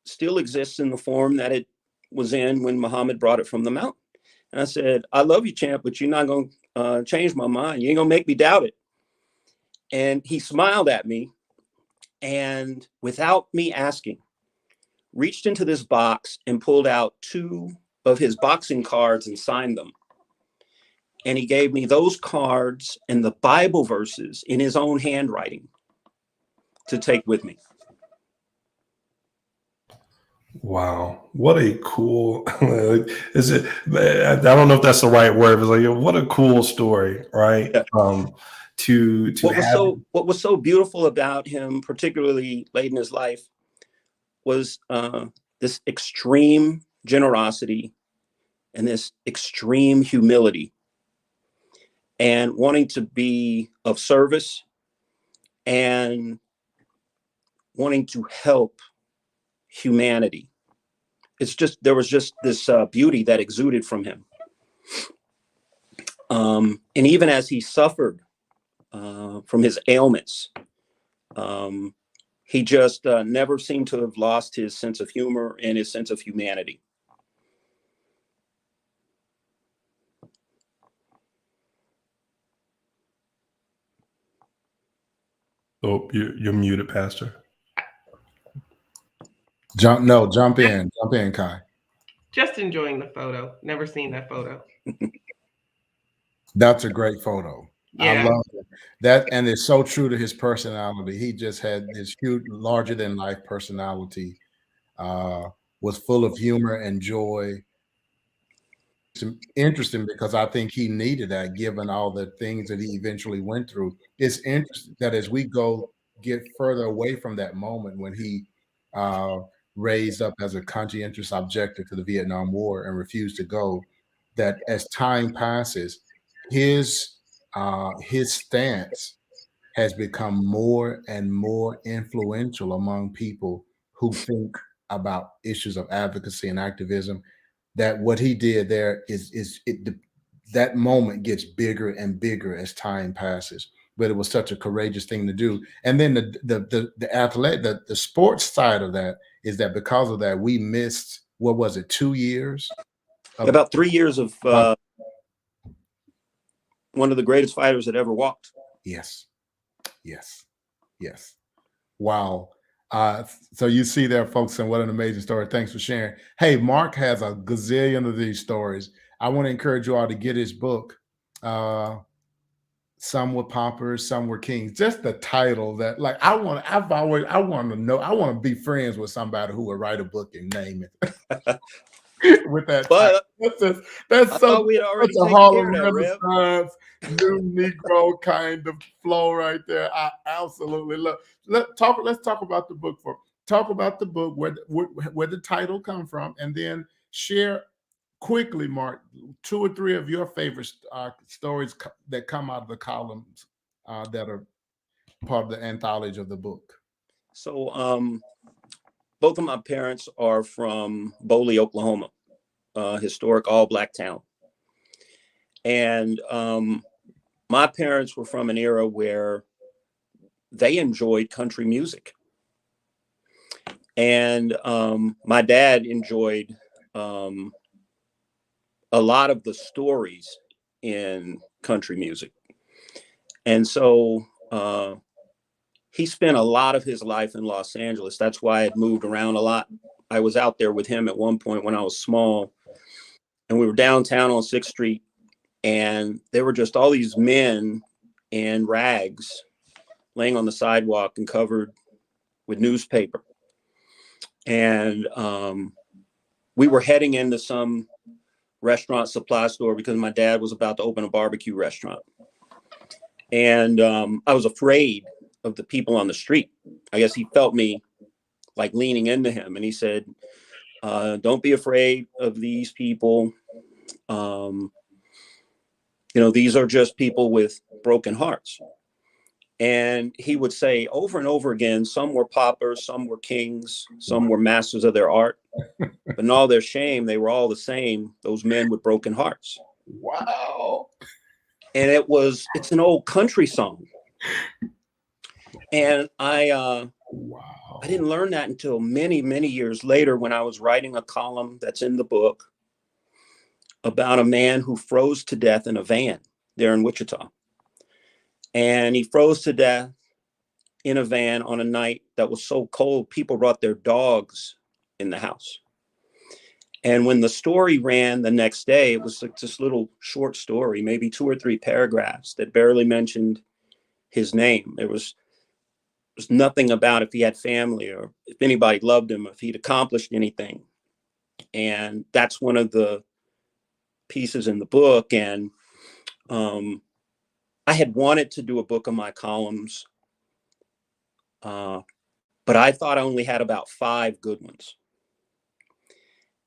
still exists in the form that it was in when Muhammad brought it from the mountain. And I said, I love you, champ, but you're not going to change my mind. You ain't going to make me doubt it. And he smiled at me, and without me asking, reached into this box and pulled out 2 of his boxing cards and signed them. And he gave me those cards and the Bible verses in his own handwriting to take with me. Wow, what a cool! Is it? I don't know if that's the right word. But like, what a cool story, right? Yeah. What was so beautiful about him, particularly late in his life, was this extreme generosity and this extreme humility, and wanting to be of service and wanting to help humanity. There was just this beauty that exuded from him. And even as he suffered from his ailments, he just never seemed to have lost his sense of humor and his sense of humanity. Oh, you're muted, Pastor. Jump in, Kai. Just enjoying the photo. Never seen that photo. That's a great photo. I Yeah. love it. That, and it's so true to his personality. He just had this huge, larger than life personality. Was full of humor and joy. It's interesting because I think he needed that, given all the things that he eventually went through. It's interesting that as we get further away from that moment when he uh, raised up as a conscientious objector to the Vietnam War and refused to go, that as time passes, his stance has become more and more influential among people who think about issues of advocacy and activism. That what he did there that moment gets bigger and bigger as time passes. But it was such a courageous thing to do. And then the sports side of that is that because of that, we missed, what was it, 2 years? About 3 years of one of the greatest fighters that ever walked. Yes. Wow. So you see there, folks, and what an amazing story. Thanks for sharing. Hey, Mark has a gazillion of these stories. I want to encourage you all to get his book. Some Were Paupers, Some Were Kings. Just the title that, like, I want to be friends with somebody who would write a book and name it. With that, but that's so we'd already such a taken Harlem care of that, Renaissance, new Negro kind of flow right there. I absolutely love. Let's talk about the book talk about the book, where the title come from, and then share quickly, Mark, 2 or 3 of your favorite stories that come out of the columns that are part of the anthology of the book. So both of my parents are from Boley, Oklahoma, historic all-black town. And my parents were from an era where they enjoyed country music. And my dad enjoyed a lot of the stories in country music. And so he spent a lot of his life in Los Angeles. That's why I had moved around a lot. I was out there with him at one point when I was small, and we were downtown on 6th Street, and there were just all these men in rags laying on the sidewalk and covered with newspaper. And we were heading into some restaurant supply store because my dad was about to open a barbecue restaurant. And I was afraid of the people on the street. I guess he felt me like leaning into him, and he said, don't be afraid of these people. These are just people with broken hearts. And he would say over and over again, some were paupers, some were kings, some were masters of their art. But in all their shame, they were all the same, those men with broken hearts. Wow. And it's an old country song. And I didn't learn that until many, many years later when I was writing a column that's in the book about a man who froze to death in a van there in Wichita. And he froze to death in a van on a night that was so cold, people brought their dogs in the house. And when the story ran the next day, it was like this little short story, maybe 2 or 3 paragraphs that barely mentioned his name. There was nothing about if he had family or if anybody loved him, if he'd accomplished anything. And that's one of the pieces in the book. And I had wanted to do a book of my columns, but I thought I only had about 5 good ones.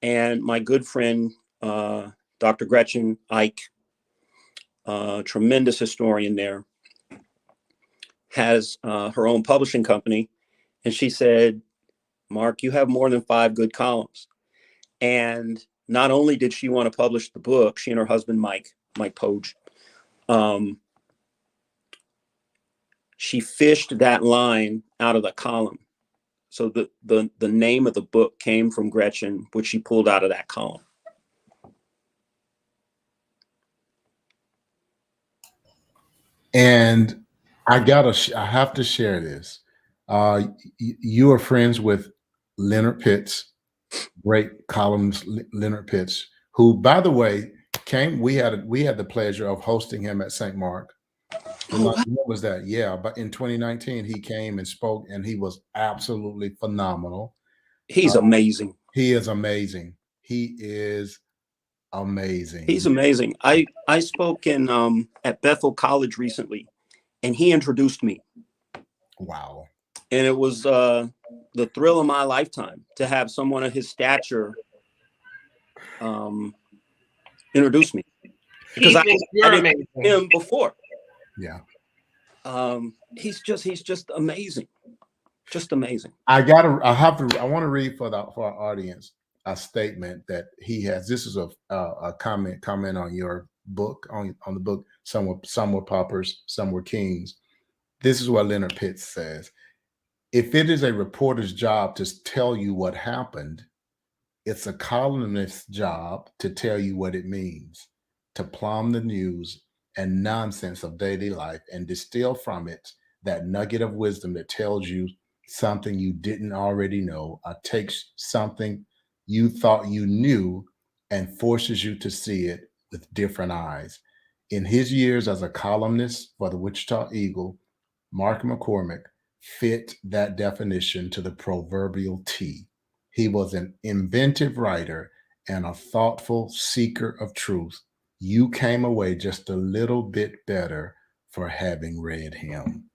And my good friend, Dr. Gretchen Ike, tremendous historian there, has her own publishing company. And she said, Mark, you have more than 5 good columns. And not only did she want to publish the book, she and her husband, Mike Poge, she fished that line out of the column. So the name of the book came from Gretchen, which she pulled out of that column. And I have to share this. You are friends with Leonard Pitts, great columnist Leonard Pitts, who, by the way, came. We had the pleasure of hosting him at St. Mark Oh, wow. What was that? Yeah, but in 2019 he came and spoke, and he was absolutely phenomenal. He's amazing. He is amazing. He is amazing. He's amazing. I spoke in at Bethel College recently, and he introduced me, Wow. and it was the thrill of my lifetime to have someone of his stature introduce me, because I didn't know him before. Yeah. He's just amazing. Just amazing. I want to read for our audience a statement that he has. This is a comment on your book, on the book. Some were paupers, some were kings. This is what Leonard Pitts says: if it is a reporter's job to tell you what happened, it's a columnist's job to tell you what it means, to plumb the news and nonsense of daily life and distill from it that nugget of wisdom that tells you something you didn't already know, or takes something you thought you knew and forces you to see it with different eyes. In his years as a columnist for the Wichita Eagle, Mark McCormick fit that definition to the proverbial T. He was an inventive writer and a thoughtful seeker of truth. You came away just a little bit better for having read him.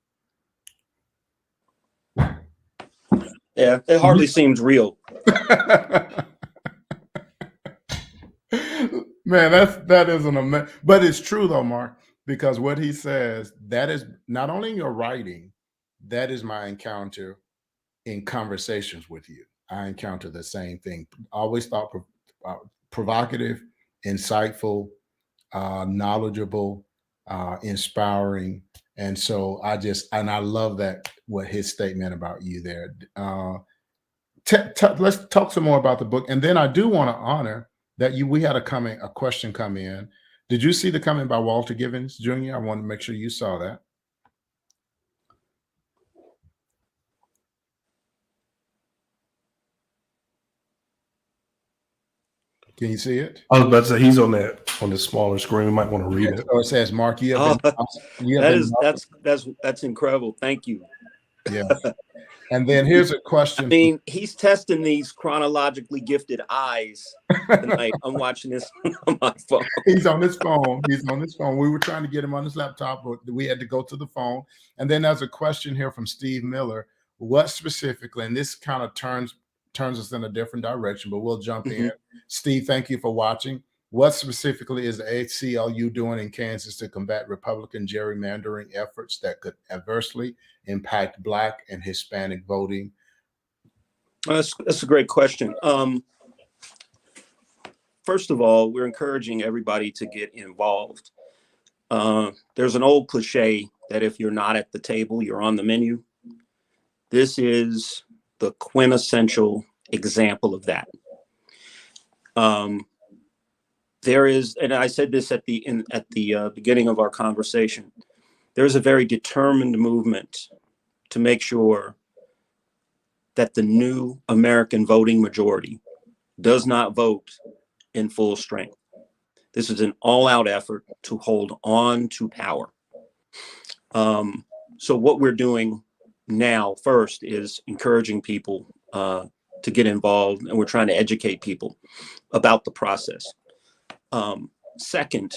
Yeah, it hardly seems real. Man, that is an amazing, but it's true though, Mark, because what he says, that is not only in your writing, that is my encounter in conversations with you. I encounter the same thing. Always thought provocative, insightful, knowledgeable, inspiring. And so I love that, what his statement about you there. Let's talk some more about the book. And then I do want to honor that we had a question come in. Did you see the comment by Walter Givens Jr.? I want to make sure you saw that. Can you see it? I was about to say he's on the smaller screen. We might want to read it. So it says, Mark, That's incredible. Thank you. Yeah. And then here's a question. I mean, he's testing these chronologically gifted eyes tonight. I'm watching this on my phone. He's on his phone. We were trying to get him on his laptop, but we had to go to the phone. And then there's a question here from Steve Miller. What specifically, and this kind of turns us in a different direction, but we'll jump in. Steve, thank you for watching. What specifically is the ACLU doing in Kansas to combat Republican gerrymandering efforts that could adversely impact Black and Hispanic voting? That's a great question. First of all, we're encouraging everybody to get involved. There's an old cliche that if you're not at the table, you're on the menu. This is the quintessential example of that. There is, and I said this at the beginning of our conversation, there's a very determined movement to make sure that the new American voting majority does not vote in full strength. This is an all-out effort to hold on to power. So what we're doing now first is encouraging people to get involved, and we're trying to educate people about the process. Second,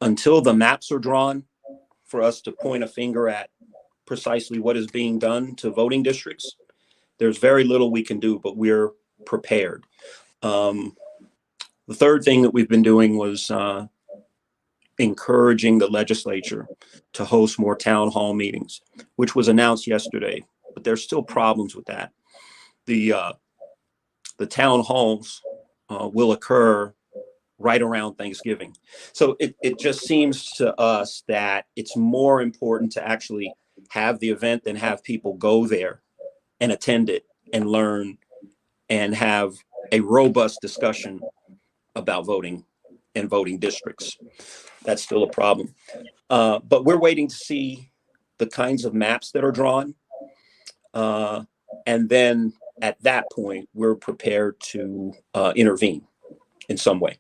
until the maps are drawn for us to point a finger at precisely what is being done to voting districts, there's very little we can do, but we're prepared. The third thing that we've been doing was encouraging the legislature to host more town hall meetings, which was announced yesterday, but there's still problems with that. The town halls will occur right around Thanksgiving. So it just seems to us that it's more important to actually have the event than have people go there and attend it and learn and have a robust discussion about voting and voting districts. That's still a problem. But we're waiting to see the kinds of maps that are drawn. And then at that point, we're prepared to intervene in some way.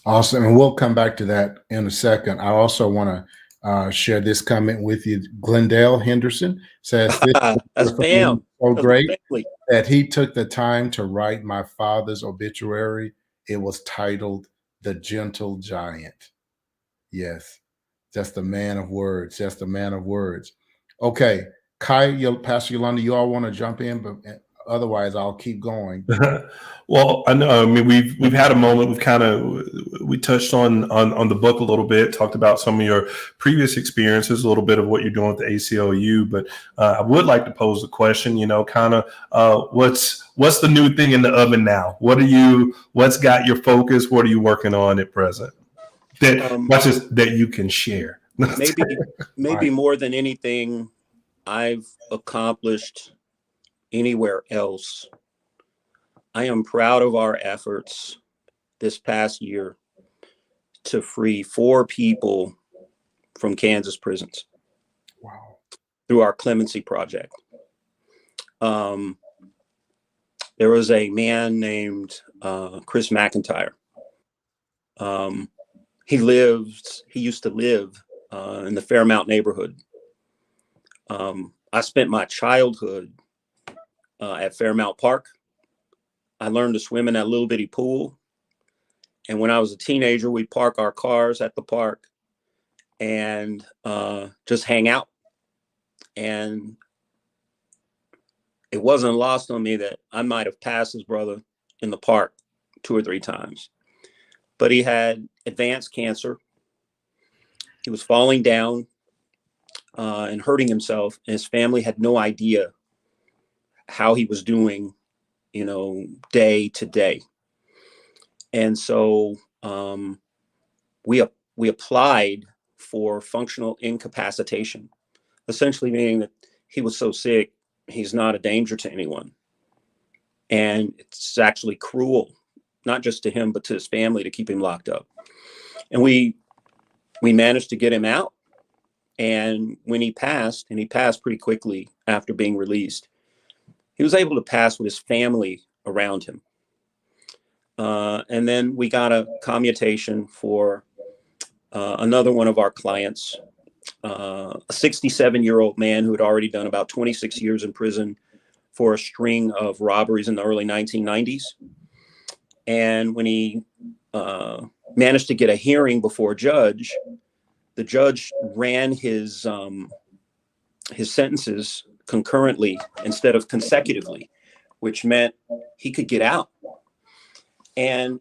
Awesome. And we'll come back to that in a second. I also want to share this comment with you. Glendale Henderson says, this That's fam. so That's great family. that he took the time to write my father's obituary. It was titled The Gentle Giant. Yes, just a man of words, just a man of words. Okay, Kai, Pastor Yolanda, you all want to jump in, but otherwise I'll keep going. Well, I know. I mean, we've had a moment. We touched on the book a little bit, talked about some of your previous experiences, a little bit of what you're doing with the ACLU. But I would like to pose the question. What's the new thing in the oven now? What's got your focus? What are you working on at present? That you can share. maybe more than anything I've accomplished anywhere else. I am proud of our efforts this past year to free 4 people from Kansas prisons. Wow. Through our clemency project. There was a man named Chris McIntyre. He used to live in the Fairmount neighborhood. I spent my childhood at Fairmount Park. I learned to swim in that little bitty pool. And when I was a teenager, we'd park our cars at the park and just hang out. And it wasn't lost on me that I might have passed his brother in the park 2 or 3 times. But he had advanced cancer. He was falling down and hurting himself. And his family had no idea how he was doing, day to day. And so we applied for functional incapacitation, essentially meaning that he was so sick, he's not a danger to anyone. And it's actually cruel, not just to him, but to his family to keep him locked up. And we managed to get him out. And when he passed, and he passed pretty quickly after being released, he was able to pass with his family around him. And then we got a commutation for another one of our clients, a 67-year-old man who had already done about 26 years in prison for a string of robberies in the early 1990s. And when he managed to get a hearing before a judge, the judge ran his sentences concurrently instead of consecutively, which meant he could get out. And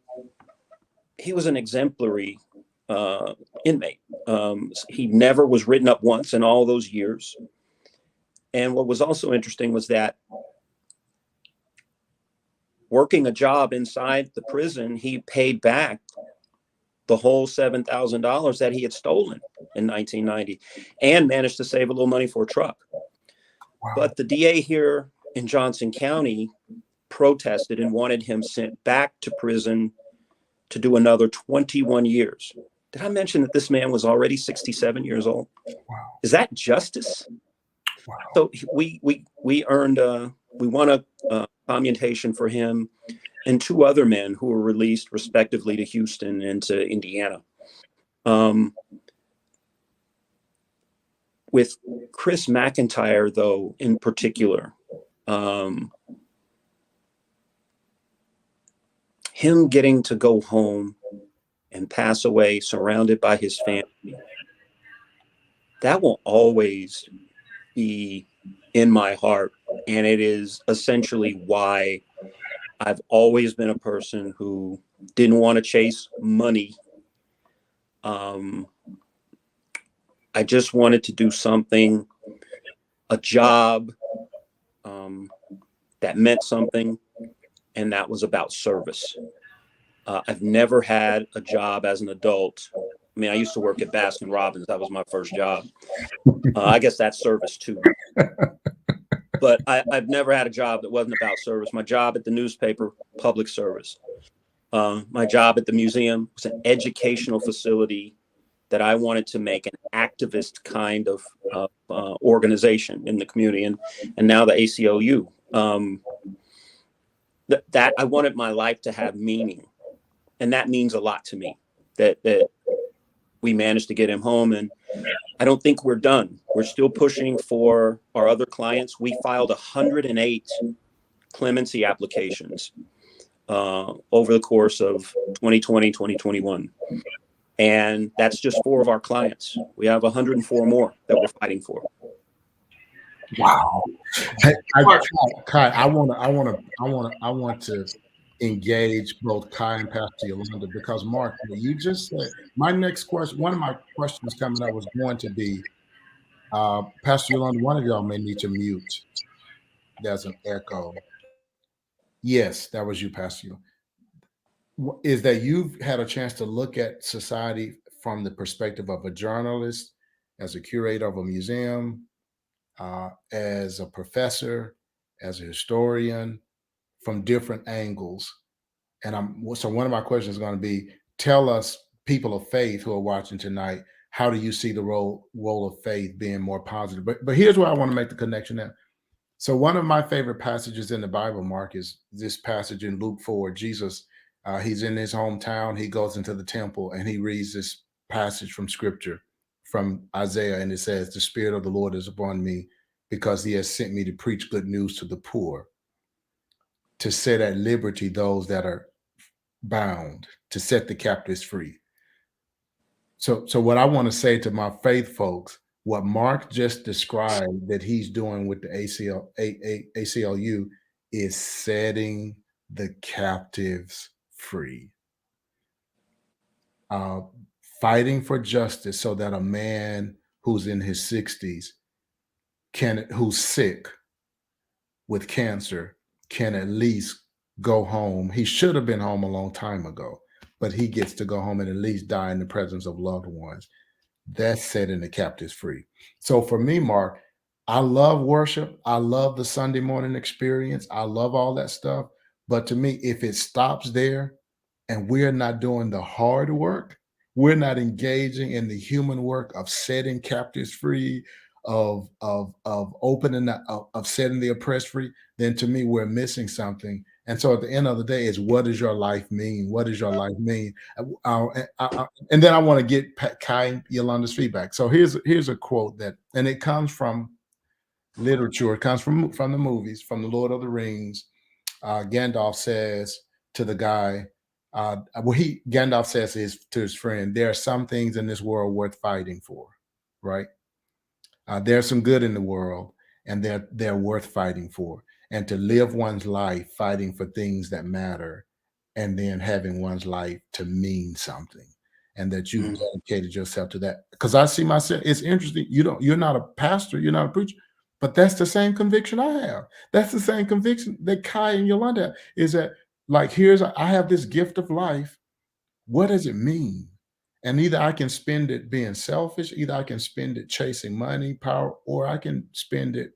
he was an exemplary inmate. He never was written up once in all those years. And what was also interesting was that working a job inside the prison, he paid back the whole $7,000 that he had stolen in 1990 and managed to save a little money for a truck. Wow. But the DA here in Johnson County protested and wanted him sent back to prison to do another 21 years. Did I mention that this man was already 67 years old? Wow. Is that justice? Wow. So we won a commutation for him and 2 other men who were released respectively to Houston and to Indiana. With Chris McIntyre, though, in particular, him getting to go home and pass away surrounded by his family, that will always be in my heart. And it is essentially why I've always been a person who didn't want to chase money. I just wanted to do something, a job that meant something, and that was about service. I've never had a job as an adult. I mean, I used to work at Baskin Robbins. That was my first job. I guess that's service too. But I've never had a job that wasn't about service. My job at the newspaper, public service. My job at the museum was an educational facility that I wanted to make an activist kind of organization in the community. And now the ACLU. That I wanted my life to have meaning. And that means a lot to me. that we managed to get him home. And I don't think we're done. We're still pushing for our other clients. We filed 108 clemency applications over the course of 2020, 2021. And that's just 4 of our clients. We have 104 more that we're fighting for. Wow. Kai, I want to engage both Kai and Pastor Yolanda, because Mark, you just said my next question. One of my questions coming up was going to be, Pastor Yolanda, one of y'all may need to mute. There's an echo. Yes, that was you, Pastor Yolanda. Is that you've had a chance to look at society from the perspective of a journalist, as a curator of a museum, as a professor, as a historian, from different angles. And so one of my questions is going to be, tell us, people of faith who are watching tonight, how do you see the role of faith being more positive? But here's where I want to make the connection now. So one of my favorite passages in the Bible, Mark, is this passage in Luke 4. Jesus, he's in his hometown. He goes into the temple and he reads this passage from scripture, from Isaiah. And it says, the Spirit of the Lord is upon me because he has sent me to preach good news to the poor, to set at liberty those that are bound, to set the captives free. So what I want to say to my faith folks, what Mark just described that he's doing with the ACLU is setting the captives free. Fighting for justice so that a man who's in his 60s who's sick with cancer can at least go home. He should have been home a long time ago, but he gets to go home and at least die in the presence of loved ones. That's setting the captives free. So for me, Mark, I love worship. I love the Sunday morning experience. I love all that stuff. But to me, if it stops there and we're not doing the hard work, we're not engaging in the human work of setting captives free, of opening, of setting the oppressed free, then to me, we're missing something. And so at the end of the day, is what does your life mean? What does your life mean? And then I want to get Kai and Yolanda's feedback. So here's a quote and it comes from literature. It comes from the movies, from the Lord of the Rings. Gandalf says to the guy, Gandalf says to his friend, there are some things in this world worth fighting for, right? There's some good in the world, and they're worth fighting for. And to live one's life fighting for things that matter, and then having one's life to mean something, and that you've dedicated yourself to that. Because I see myself, it's interesting. You're not a pastor, you're not a preacher, but that's the same conviction I have. That's the same conviction that Kai and Yolanda have, is that, like, I have this gift of life. What does it mean? And either I can spend it being selfish, either I can spend it chasing money, power, or I can spend it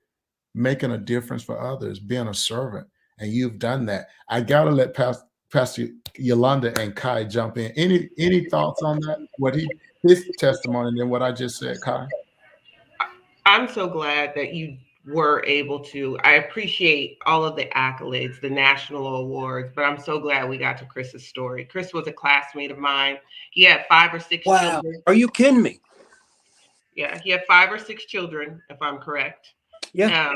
making a difference for others, being a servant. And you've done that. I gotta let Pastor Yolanda and Kai jump in. Any thoughts on that? His testimony, and then what I just said, Kai? I'm so glad that you were able to. I appreciate all of the accolades, the national awards, but I'm so glad we got to Chris's story. Chris was a classmate of mine. He had 5 or 6 children. Are you kidding me? Yeah, he had 5 or 6 children, if I'm correct. Yeah.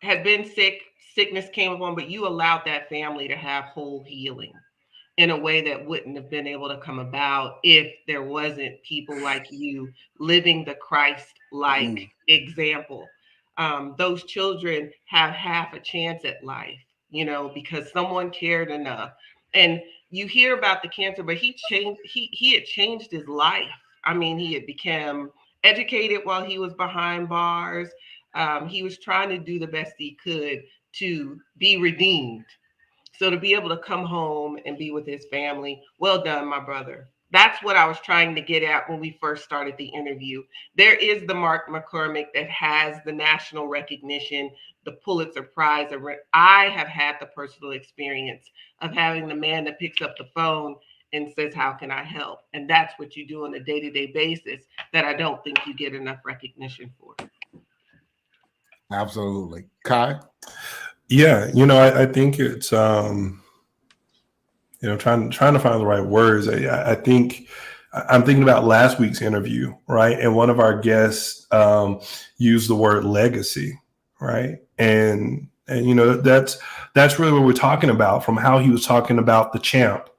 Had been sick. Sickness came upon, but you allowed that family to have whole healing in a way that wouldn't have been able to come about if there wasn't people like you living the Christ-like example. Those children have half a chance at life, because someone cared enough. And you hear about the cancer, but he had changed his life. I mean, he had become educated while he was behind bars. He was trying to do the best he could to be redeemed. So to be able to come home and be with his family, well done, my brother. That's what I was trying to get at when we first started the interview. There is the Mark McCormick that has the national recognition, the Pulitzer Prize. I have had the personal experience of having the man that picks up the phone and says, how can I help? And that's what you do on a day-to-day basis that I don't think you get enough recognition for. Absolutely. Kai? Yeah, I think it's trying to find the right words. I think I'm thinking about last week's interview, right? And one of our guests used the word legacy, right? And that's really what we're talking about, from how he was talking about the champ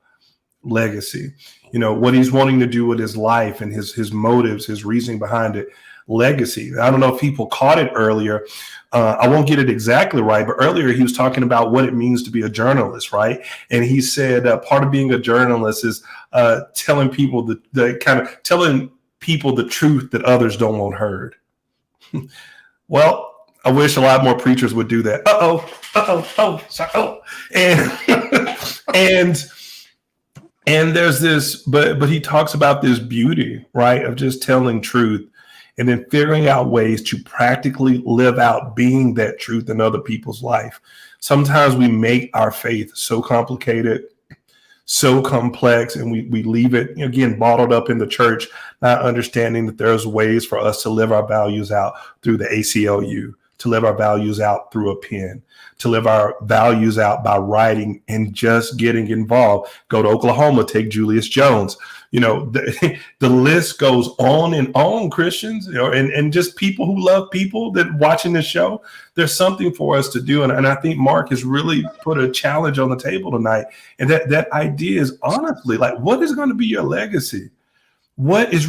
legacy, what he's wanting to do with his life and his motives, his reasoning behind it. Legacy. I don't know if people caught it earlier. I won't get it exactly right, but earlier he was talking about what it means to be a journalist, right? And he said part of being a journalist is telling people telling people the truth that others don't want heard. Well, I wish a lot more preachers would do that. And there's this, but he talks about this beauty, right, of just telling truth and then figuring out ways to practically live out being that truth in other people's life. Sometimes we make our faith so complicated, so complex, and we leave it, again, bottled up in the church, not understanding that there's ways for us to live our values out through the ACLU, to live our values out through a pen, to live our values out by writing and just getting involved. Go to Oklahoma, take Julius Jones. The list goes on and on, Christians, and just people who love people that watching this show. There's something for us to do. And I think Mark has really put a challenge on the table tonight. And that idea is honestly, like, what is going to be your legacy? When is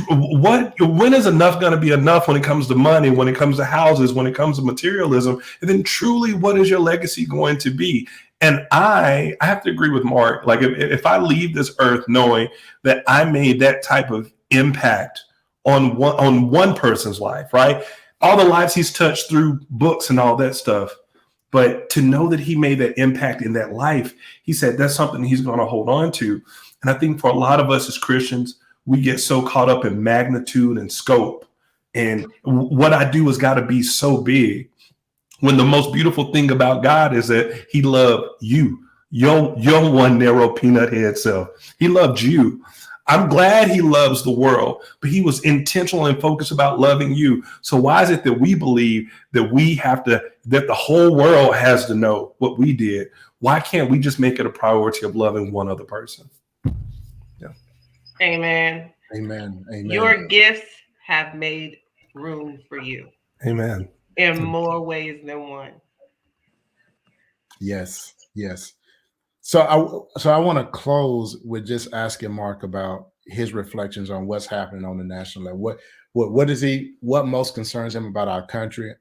enough going to be enough when it comes to money, when it comes to houses, when it comes to materialism? And then truly, what is your legacy going to be? And I have to agree with Mark. Like, if I leave this earth knowing that I made that type of impact on one person's life, right? All the lives he's touched through books and all that stuff. But to know that he made that impact in that life, he said that's something he's going to hold on to. And I think for a lot of us as Christians, we get so caught up in magnitude and scope. And what I do has got to be so big, when the most beautiful thing about God is that he loved you, your one narrow peanut head self. He loved you. I'm glad he loves the world, but he was intentional and focused about loving you. So why is it that we believe that that the whole world has to know what we did? Why can't we just make it a priority of loving one other person? Amen. Amen. Amen. Your gifts have made room for you. Amen. In more ways than one. Yes. So I want to close with just asking Mark about his reflections on what's happening on the national level. What most concerns him about our country,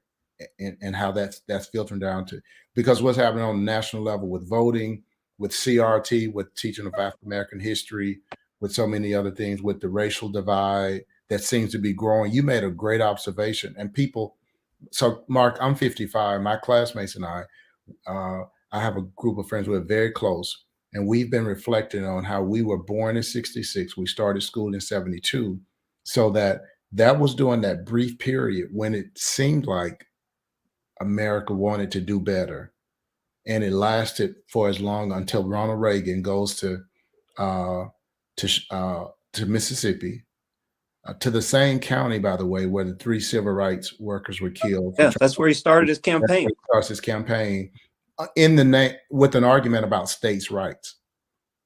and how that's filtering down to, because what's happening on the national level with voting, with CRT, with teaching of African American history, with so many other things, with the racial divide that seems to be growing. You made a great observation. And people, so Mark, I'm 55, my classmates and I have a group of friends who are very close, and we've been reflecting on how we were born in 66. We started school in 72. So that was during that brief period when it seemed like America wanted to do better. And it lasted for as long until Ronald Reagan goes to Mississippi, to the same county, by the way, where the 3 civil rights workers were killed. Yeah, that's where he started his campaign. He starts his campaign in the name with an argument about states' rights.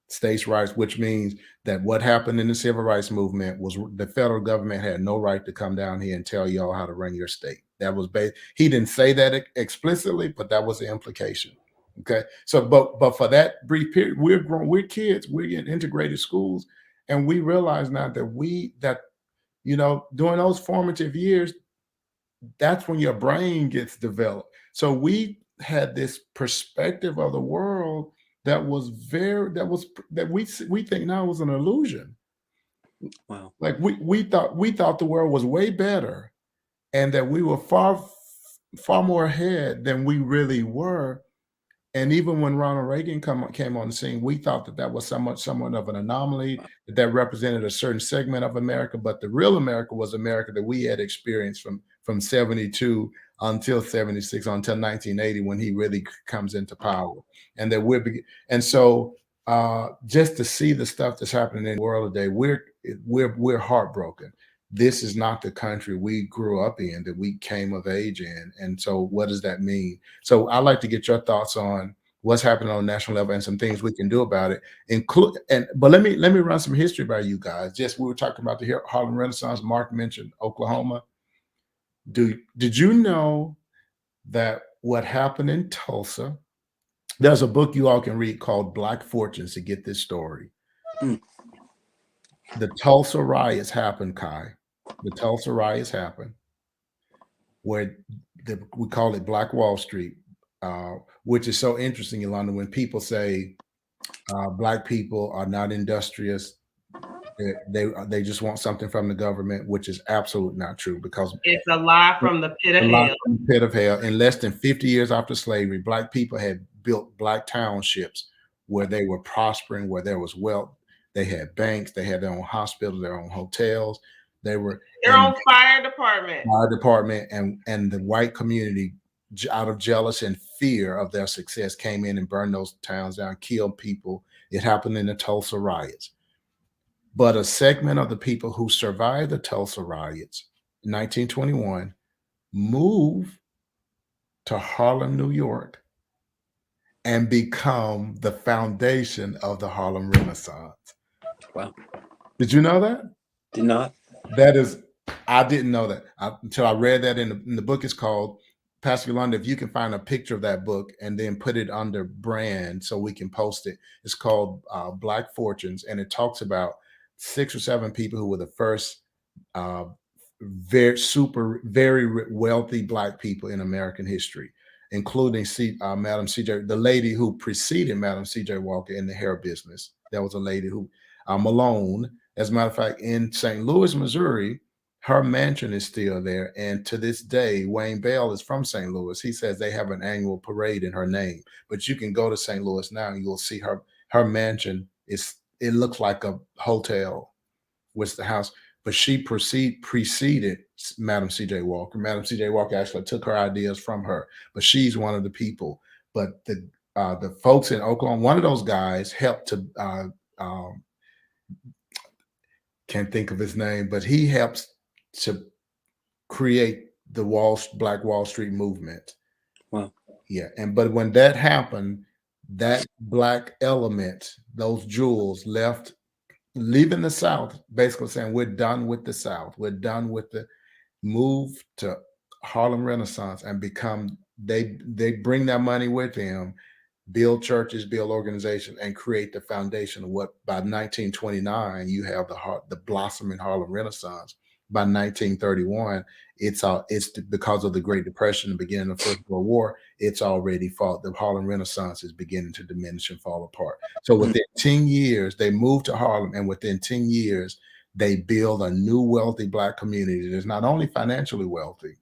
States' rights, which means that what happened in the civil rights movement was the federal government had no right to come down here and tell y'all how to run your state. That was he didn't say that explicitly, but that was the implication. Okay, so but for that brief period, we're grown, we're kids, we're in integrated schools, and we realize now that during those formative years, that's when your brain gets developed. So we had this perspective of the world that we think now was an illusion. Wow. Like we thought the world was way better, and that we were far more ahead than we really were. And even when Ronald Reagan came on the scene, we thought that was somewhat of an anomaly, that represented a certain segment of America. But the real America was America that we had experienced from 72 until 76, until 1980, when he really comes into power. And that so just to see the stuff that's happening in the world today, we're heartbroken. This is not the country we grew up in, that we came of age in. And so what does that mean? So I'd like to get your thoughts on what's happening on a national level and some things we can do about it. But let me run some history by you guys. Just we were talking about the Harlem Renaissance. Mark mentioned Oklahoma. Did you know that what happened in Tulsa? There's a book you all can read called Black Fortunes to get this story. The Tulsa riots happened, Kai. The Tulsa riots happened where we call it Black Wall Street, which is so interesting, Yolanda, when people say Black people are not industrious, they just want something from the government, which is absolutely not true, because it's a lie from the pit of hell. Pit of hell. In less than 50 years after slavery, Black people had built Black townships where they were prospering, where there was wealth. They had banks, they had their own hospitals, their own hotels. They were their own fire department. And the white community, out of jealousy and fear of their success, came in and burned those towns down, killed people. It happened in the Tulsa riots. But a segment of the people who survived the Tulsa riots in 1921 moved to Harlem, New York, and become the foundation of the Harlem Renaissance. Wow. Did you know that? Did not. I didn't know that until I read that in the book. It's called, Pastor Yolanda, if you can find a picture of that book and then put it under brand so we can post it. It's called Black Fortunes, and it talks about 6 or 7 people who were the first very wealthy Black people in American history, including Madam C.J., the lady who preceded Madam C.J. Walker in the hair business. There was a lady who, Malone, as a matter of fact, in St. Louis, Missouri, her mansion is still there. And to this day, Wayne Bell is from St. Louis. He says they have an annual parade in her name. But you can go to St. Louis now and you'll see her mansion. It looks like a hotel, which the house. But she preceded Madam C.J. Walker. Madam C.J. Walker actually took her ideas from her. But she's one of the people. But the folks in Oklahoma, one of those guys helped to can't think of his name, but he helps to create the Black Wall Street movement. Wow. Yeah. But when that happened, that Black element, those jewels leaving the South, basically saying, we're done with the South. We're done with the move to Harlem Renaissance and they bring that money with them, build churches, build organizations, and create the foundation of what by 1929 you have the blossoming Harlem Renaissance. By 1931, it's because of the Great Depression, the beginning of the First World War. It's already fought. The Harlem Renaissance is beginning to diminish and fall apart. So within 10 years, they moved to Harlem, and within 10 years, they build a new wealthy Black community that's not only financially wealthy,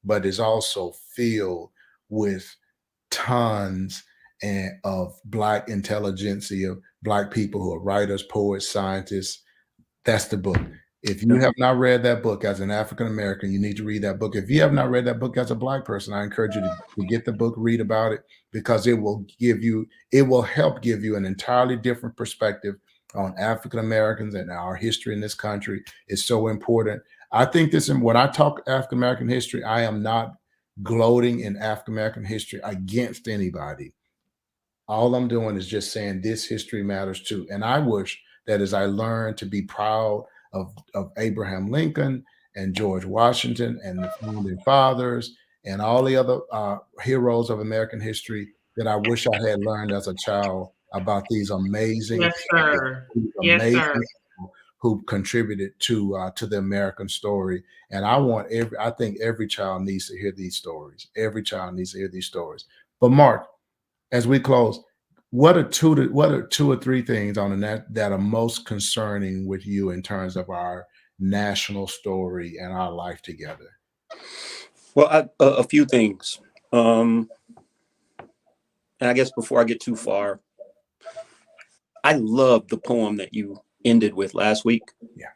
but is also filled with tons of Black intelligentsia, Black people who are writers, poets, scientists. That's the book. If you have not read that book as an African American, you need to read that book. If you have not read that book as a Black person, I encourage you to get the book, read about it, because it will help give you an entirely different perspective on African Americans and our history in this country. Is so important. I think when I talk African American history, I am not gloating in African American history against anybody. All I'm doing is just saying this history matters too. And I wish that as I learn to be proud of Abraham Lincoln and George Washington and the founding fathers and all the other heroes of American history, that I wish I had learned as a child about these amazing, people who contributed to the American story. And I think every child needs to hear these stories. Every child needs to hear these stories. But Mark, as we close, what are two or three things on the net that are most concerning with you in terms of our national story and our life together? Well, a few things. And I guess before I get too far, I love the poem that you ended with last week. Yeah.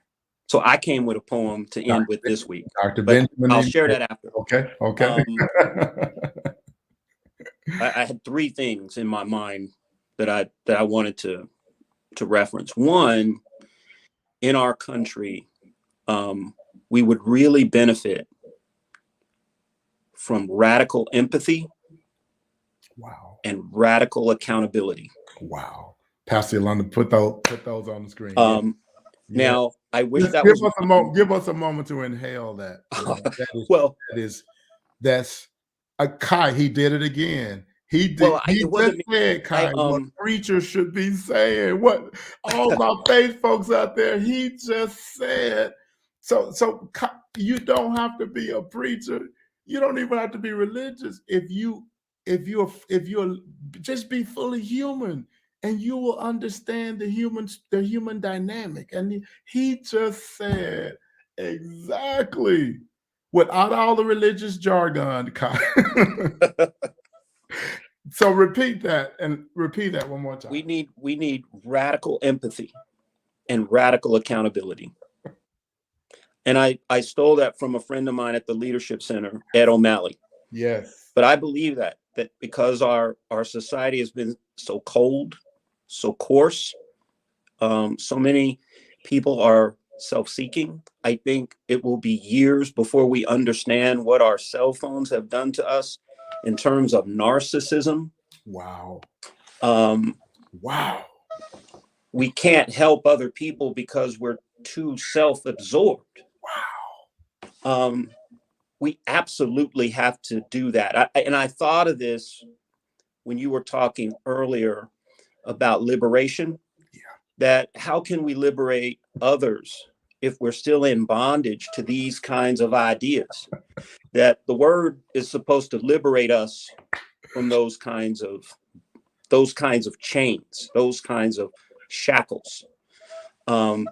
So I came with a poem to end with this week. Dr. Benjamin, I'll share that after. Okay. I had 3 things in my mind that I wanted to reference. One, in our country, we would really benefit from radical empathy Wow. and radical accountability. Wow. Pastor Yolanda, put those on the screen. Now, I wish Just that give was us give us a moment to inhale that. That's a Kai. He did it again. He did. Well, He it wasn't just said, Kai, what preachers should be saying. What all my faith folks out there. He just said. So Kai, you don't have to be a preacher. You don't even have to be religious. If you're just be fully human, and you will understand the human dynamic. And he just said exactly without all the religious jargon. So repeat that one more time. We need radical empathy and radical accountability. And I stole that from a friend of mine at the Leadership Center, Ed O'Malley. Yes. But I believe that because our society has been so cold, so coarse, so many people are self-seeking. I think it will be years before we understand what our cell phones have done to us in terms of narcissism. Wow. Wow. We can't help other people because we're too self-absorbed. Wow. We absolutely have to do that. I thought of this when you were talking earlier about liberation. Yeah. That how can we liberate others if we're still in bondage to these kinds of ideas? That the word is supposed to liberate us from those kinds of chains, those kinds of shackles. And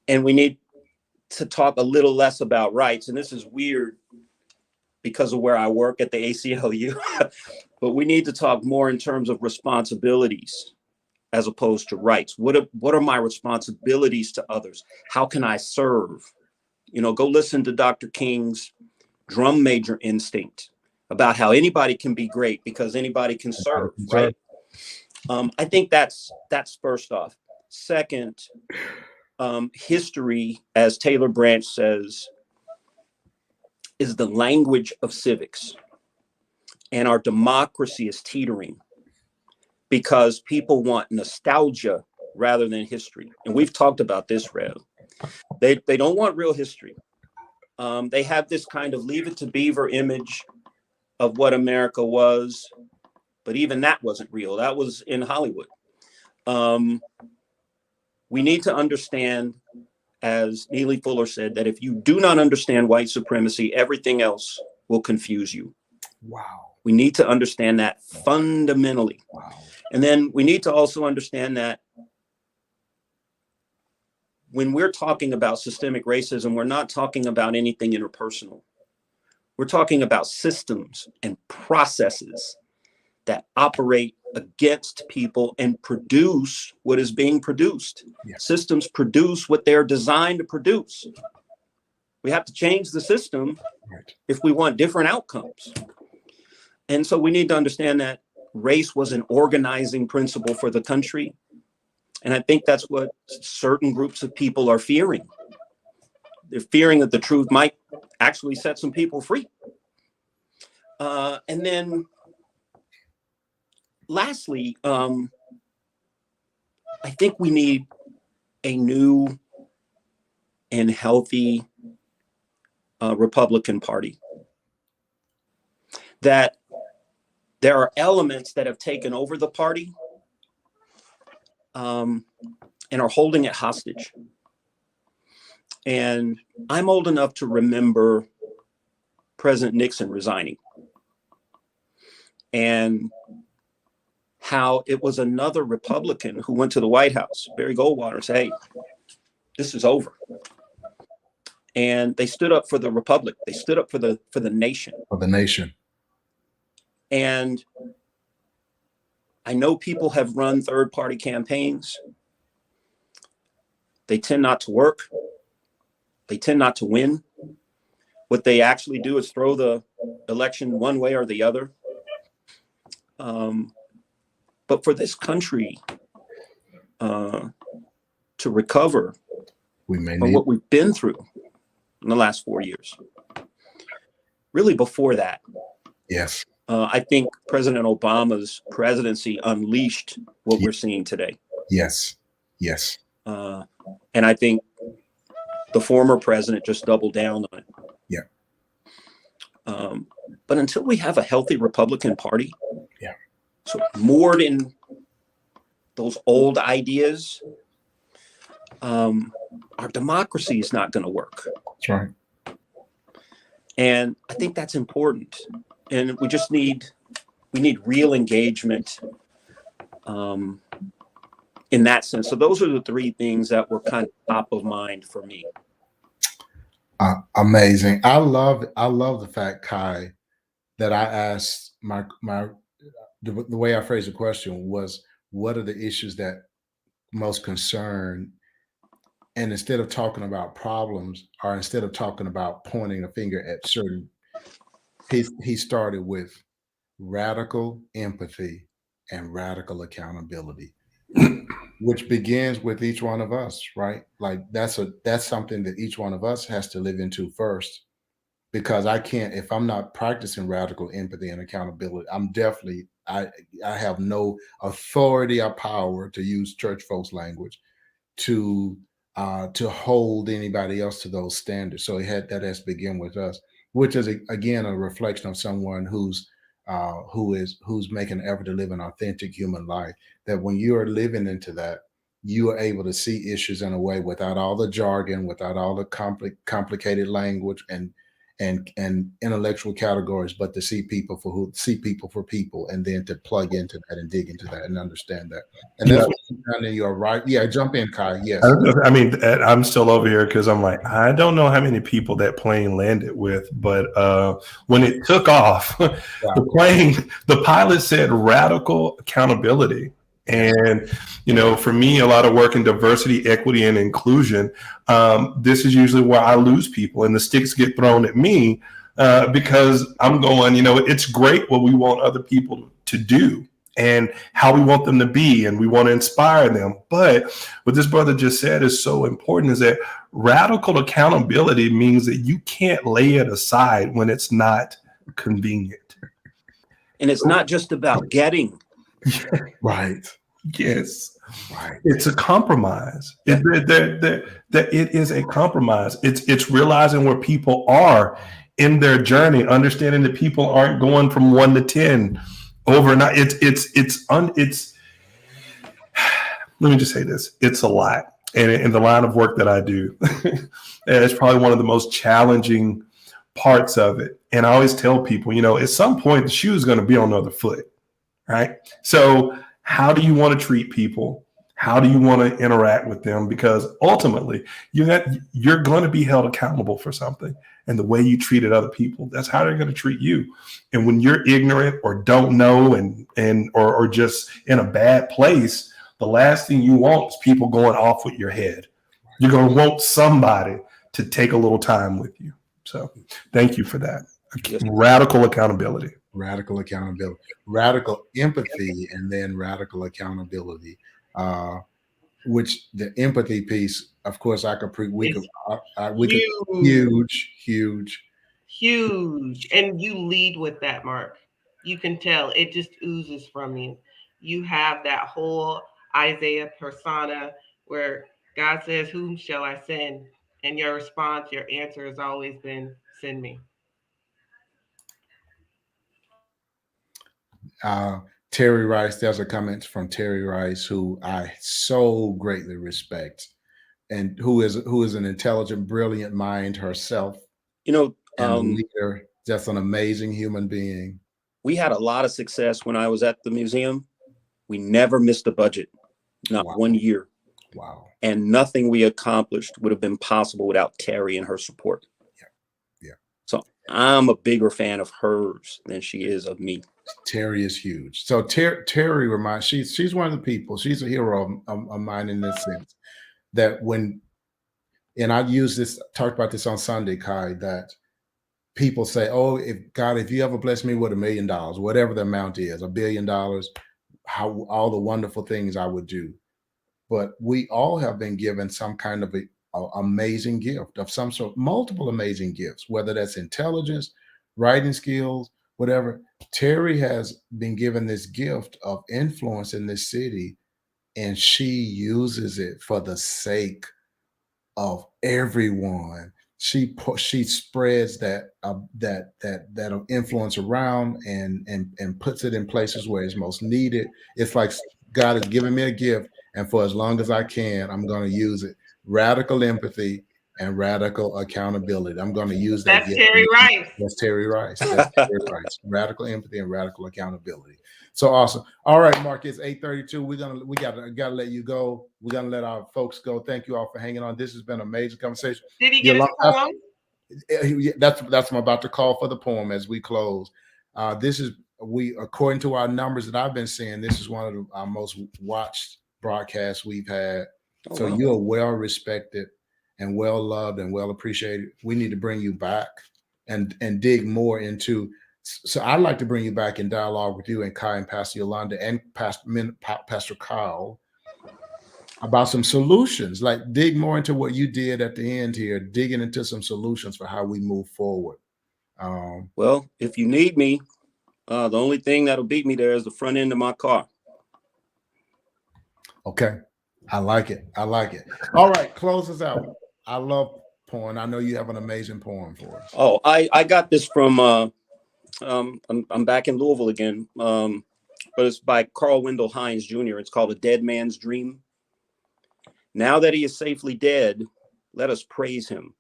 we need to talk a little less about rights. And this is weird because of where I work at the ACLU, but we need to talk more in terms of responsibilities as opposed to rights. What are my responsibilities to others? How can I serve? Go listen to Dr. King's drum major instinct about how anybody can be great because anybody can serve, right? I think that's first off. Second, history, as Taylor Branch says, is the language of civics. And our democracy is teetering because people want nostalgia rather than history. And we've talked about this, Rev. They don't want real history. They have this kind of Leave It to Beaver image of what America was, but even that wasn't real. That was in Hollywood. We need to understand, as Neely Fuller said, that if you do not understand white supremacy, everything else will confuse you. Wow. We need to understand that fundamentally. Wow. And then we need to also understand that when we're talking about systemic racism, we're not talking about anything interpersonal. We're talking about systems and processes that operate against people and produce what is being produced. Yeah. Systems produce what they're designed to produce. We have to change the system if we want different outcomes. And so we need to understand that race was an organizing principle for the country. And I think that's what certain groups of people are fearing. They're fearing that the truth might actually set some people free. And then lastly, I think we need a new and healthy Republican Party. That there are elements that have taken over the party and are holding it hostage. And I'm old enough to remember President Nixon resigning and how it was another Republican who went to the White House, Barry Goldwater, and said, hey, this is over. And they stood up for the republic. They stood up for the nation. For the nation. And I know people have run third-party campaigns. They tend not to work. They tend not to win. What they actually do is throw the election one way or the other. But for this country to recover from what we've been through in the last 4 years, really before that, yes, I think President Obama's presidency unleashed what we're seeing today. Yes. Yes. And I think the former president just doubled down on it. Yeah. But until we have a healthy Republican Party, yeah, so more than those old ideas, our democracy is not going to work. That's right. And I think that's important. And we just need real engagement in that sense. So those are the three things that were kind of top of mind for me. Amazing. I love the fact, Kai, that I asked the way I phrased the question was, what are the issues that most concern? And instead of talking about problems, or instead of talking about pointing a finger at certain, he started with radical empathy and radical accountability, which begins with each one of us, right? Like that's something that each one of us has to live into first, because I can't, if I'm not practicing radical empathy and accountability, I have no authority or power, to use church folks language, to hold anybody else to those standards. So that has to begin with us, which is again a reflection of someone who's making an effort to live an authentic human life. That when you are living into that, you are able to see issues in a way without all the jargon, without all the complicated language and intellectual categories, but to see people for people, and then to plug into that and dig into that and understand that. And that's what you're right. Yeah, jump in, Kai. Yes. I mean, I'm still over here because I'm like, I don't know how many people that plane landed with, but when it took off, the pilot said radical accountability. And, for me, a lot of work in diversity, equity, and inclusion, this is usually where I lose people and the sticks get thrown at me because I'm going, it's great what we want other people to do and how we want them to be, and we want to inspire them. But what this brother just said is so important, is that radical accountability means that you can't lay it aside when it's not convenient. And it's not just about getting. Right. Yes. Right. It's a compromise. It is a compromise. It's realizing where people are in their journey, understanding that people aren't going from 1 to 10 overnight. It's let me just say this. It's a lot. And in the line of work that I do, it's probably one of the most challenging parts of it. And I always tell people, at some point the shoe is going to be on the other foot. Right. So how do you want to treat people? How do you want to interact with them? Because ultimately you're going to be held accountable for something. And the way you treated other people, that's how they're going to treat you. And when you're ignorant or don't know or just in a bad place, the last thing you want is people going off with your head. You're going to want somebody to take a little time with you. So thank you for that. Radical accountability. Radical accountability, radical empathy, and then radical accountability. Which the empathy piece, of course, huge, and you lead with that, Mark. You can tell it just oozes from you. You have that whole Isaiah persona where God says, "Whom shall I send?" And your response, your answer has always been, "Send me." Terry Rice, there's a comment from Terry Rice, who I so greatly respect, and who is an intelligent, brilliant mind herself. And a leader, just an amazing human being. We had a lot of success when I was at the museum. We never missed a budget, not 1 year. Wow. And nothing we accomplished would have been possible without Terry and her support. Yeah. So I'm a bigger fan of hers than she is of me. Terry is huge. So Terry reminds, she's one of the people, she's a hero of mine in this sense, that and I talked about this on Sunday, Kai, that people say, oh, if you ever bless me with $1 million, whatever the amount is, $1 billion, how all the wonderful things I would do. But we all have been given some kind of a amazing gift of some sort, multiple amazing gifts, whether that's intelligence, writing skills, whatever. Terry has been given this gift of influence in this city, and she uses it for the sake of everyone. She spreads that influence around and puts it in places where it's most needed. It's like God has given me a gift, and for as long as I can, I'm going to use it. Radical empathy and radical accountability. I'm going to use that. That's Terry Rice. That's Terry Rice. That's Terry Rice. Radical empathy and radical accountability. So awesome. All right, Mark, it's 8:32. We gotta let you go. We're gonna let our folks go. Thank you all for hanging on. This has been an amazing conversation. Did he get his poem? That's what I'm about to call for the poem as we close. According to our numbers that I've been seeing, this is one of our most watched broadcasts we've had. So wow. You're well respected and well loved and well appreciated. We need to bring you back and dig more into. So I'd like to bring you back in dialogue with you and Kai and Pastor Yolanda and Pastor Kyle about some solutions, like dig more into what you did at the end here, digging into some solutions for how we move forward. Well, if you need me, the only thing that'll beat me there is the front end of my car. Okay. I like it. All right. Close us out. I love porn. I know you have an amazing poem for us. Oh, I got this from, I'm back in Louisville again, but it's by Carl Wendell Hines Jr. It's called A Dead Man's Dream. Now that he is safely dead, let us praise him,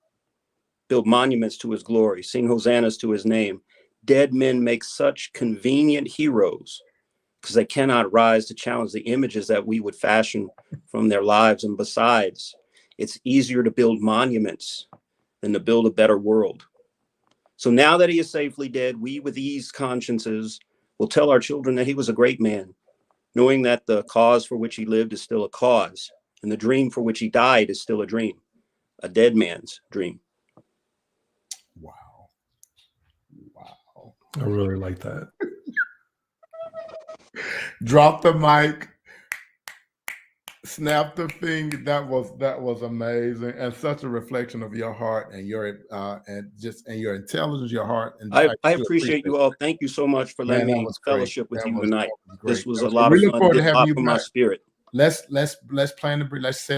build monuments to his glory, sing hosannas to his name. Dead men make such convenient heroes because they cannot rise to challenge the images that we would fashion from their lives. And besides, it's easier to build monuments than to build a better world. So now that he is safely dead, we with these consciences will tell our children that he was a great man, knowing that the cause for which he lived is still a cause, and the dream for which he died is still a dream, a dead man's dream. Wow. I really like that. Drop the mic. Snap the finger. That was amazing, and such a reflection of your heart and your your intelligence, your heart. And I appreciate you all. Thank you so much for letting me fellowship with you tonight. This was a lot of fun. We look forward to having you back. My spirit. Let's plan to let's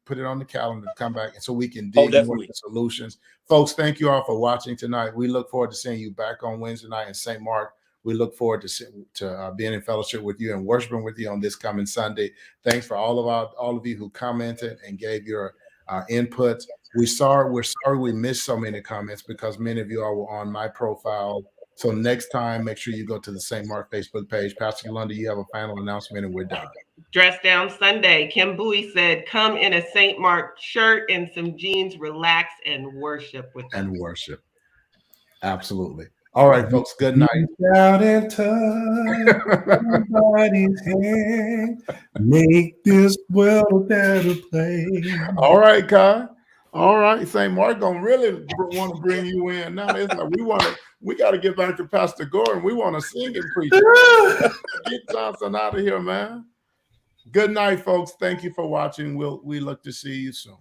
put it on the calendar to come back, and so we can dig more into solutions. Folks, thank you all for watching tonight. We look forward to seeing you back on Wednesday night in St. Mark. We look forward to being in fellowship with you and worshiping with you on this coming Sunday. Thanks for all of you who commented and gave your input. We're sorry we missed so many comments because many of you all were on my profile. So next time, make sure you go to the St. Mark Facebook page. Pastor Yolanda, you have a final announcement and we're done. Dress Down Sunday. Kim Bowie said, come in a St. Mark shirt and some jeans, relax and worship with us. And worship. Absolutely. All right, folks. Good night. Out and touch somebody's hand. Make this world a better place. All right, Kai. All right, St. Mark gonna really want to bring you in now. It's like we got to get back to Pastor Gordon. We want to sing and preach. Get Johnson out of here, man. Good night, folks. Thank you for watching. We look to see you soon.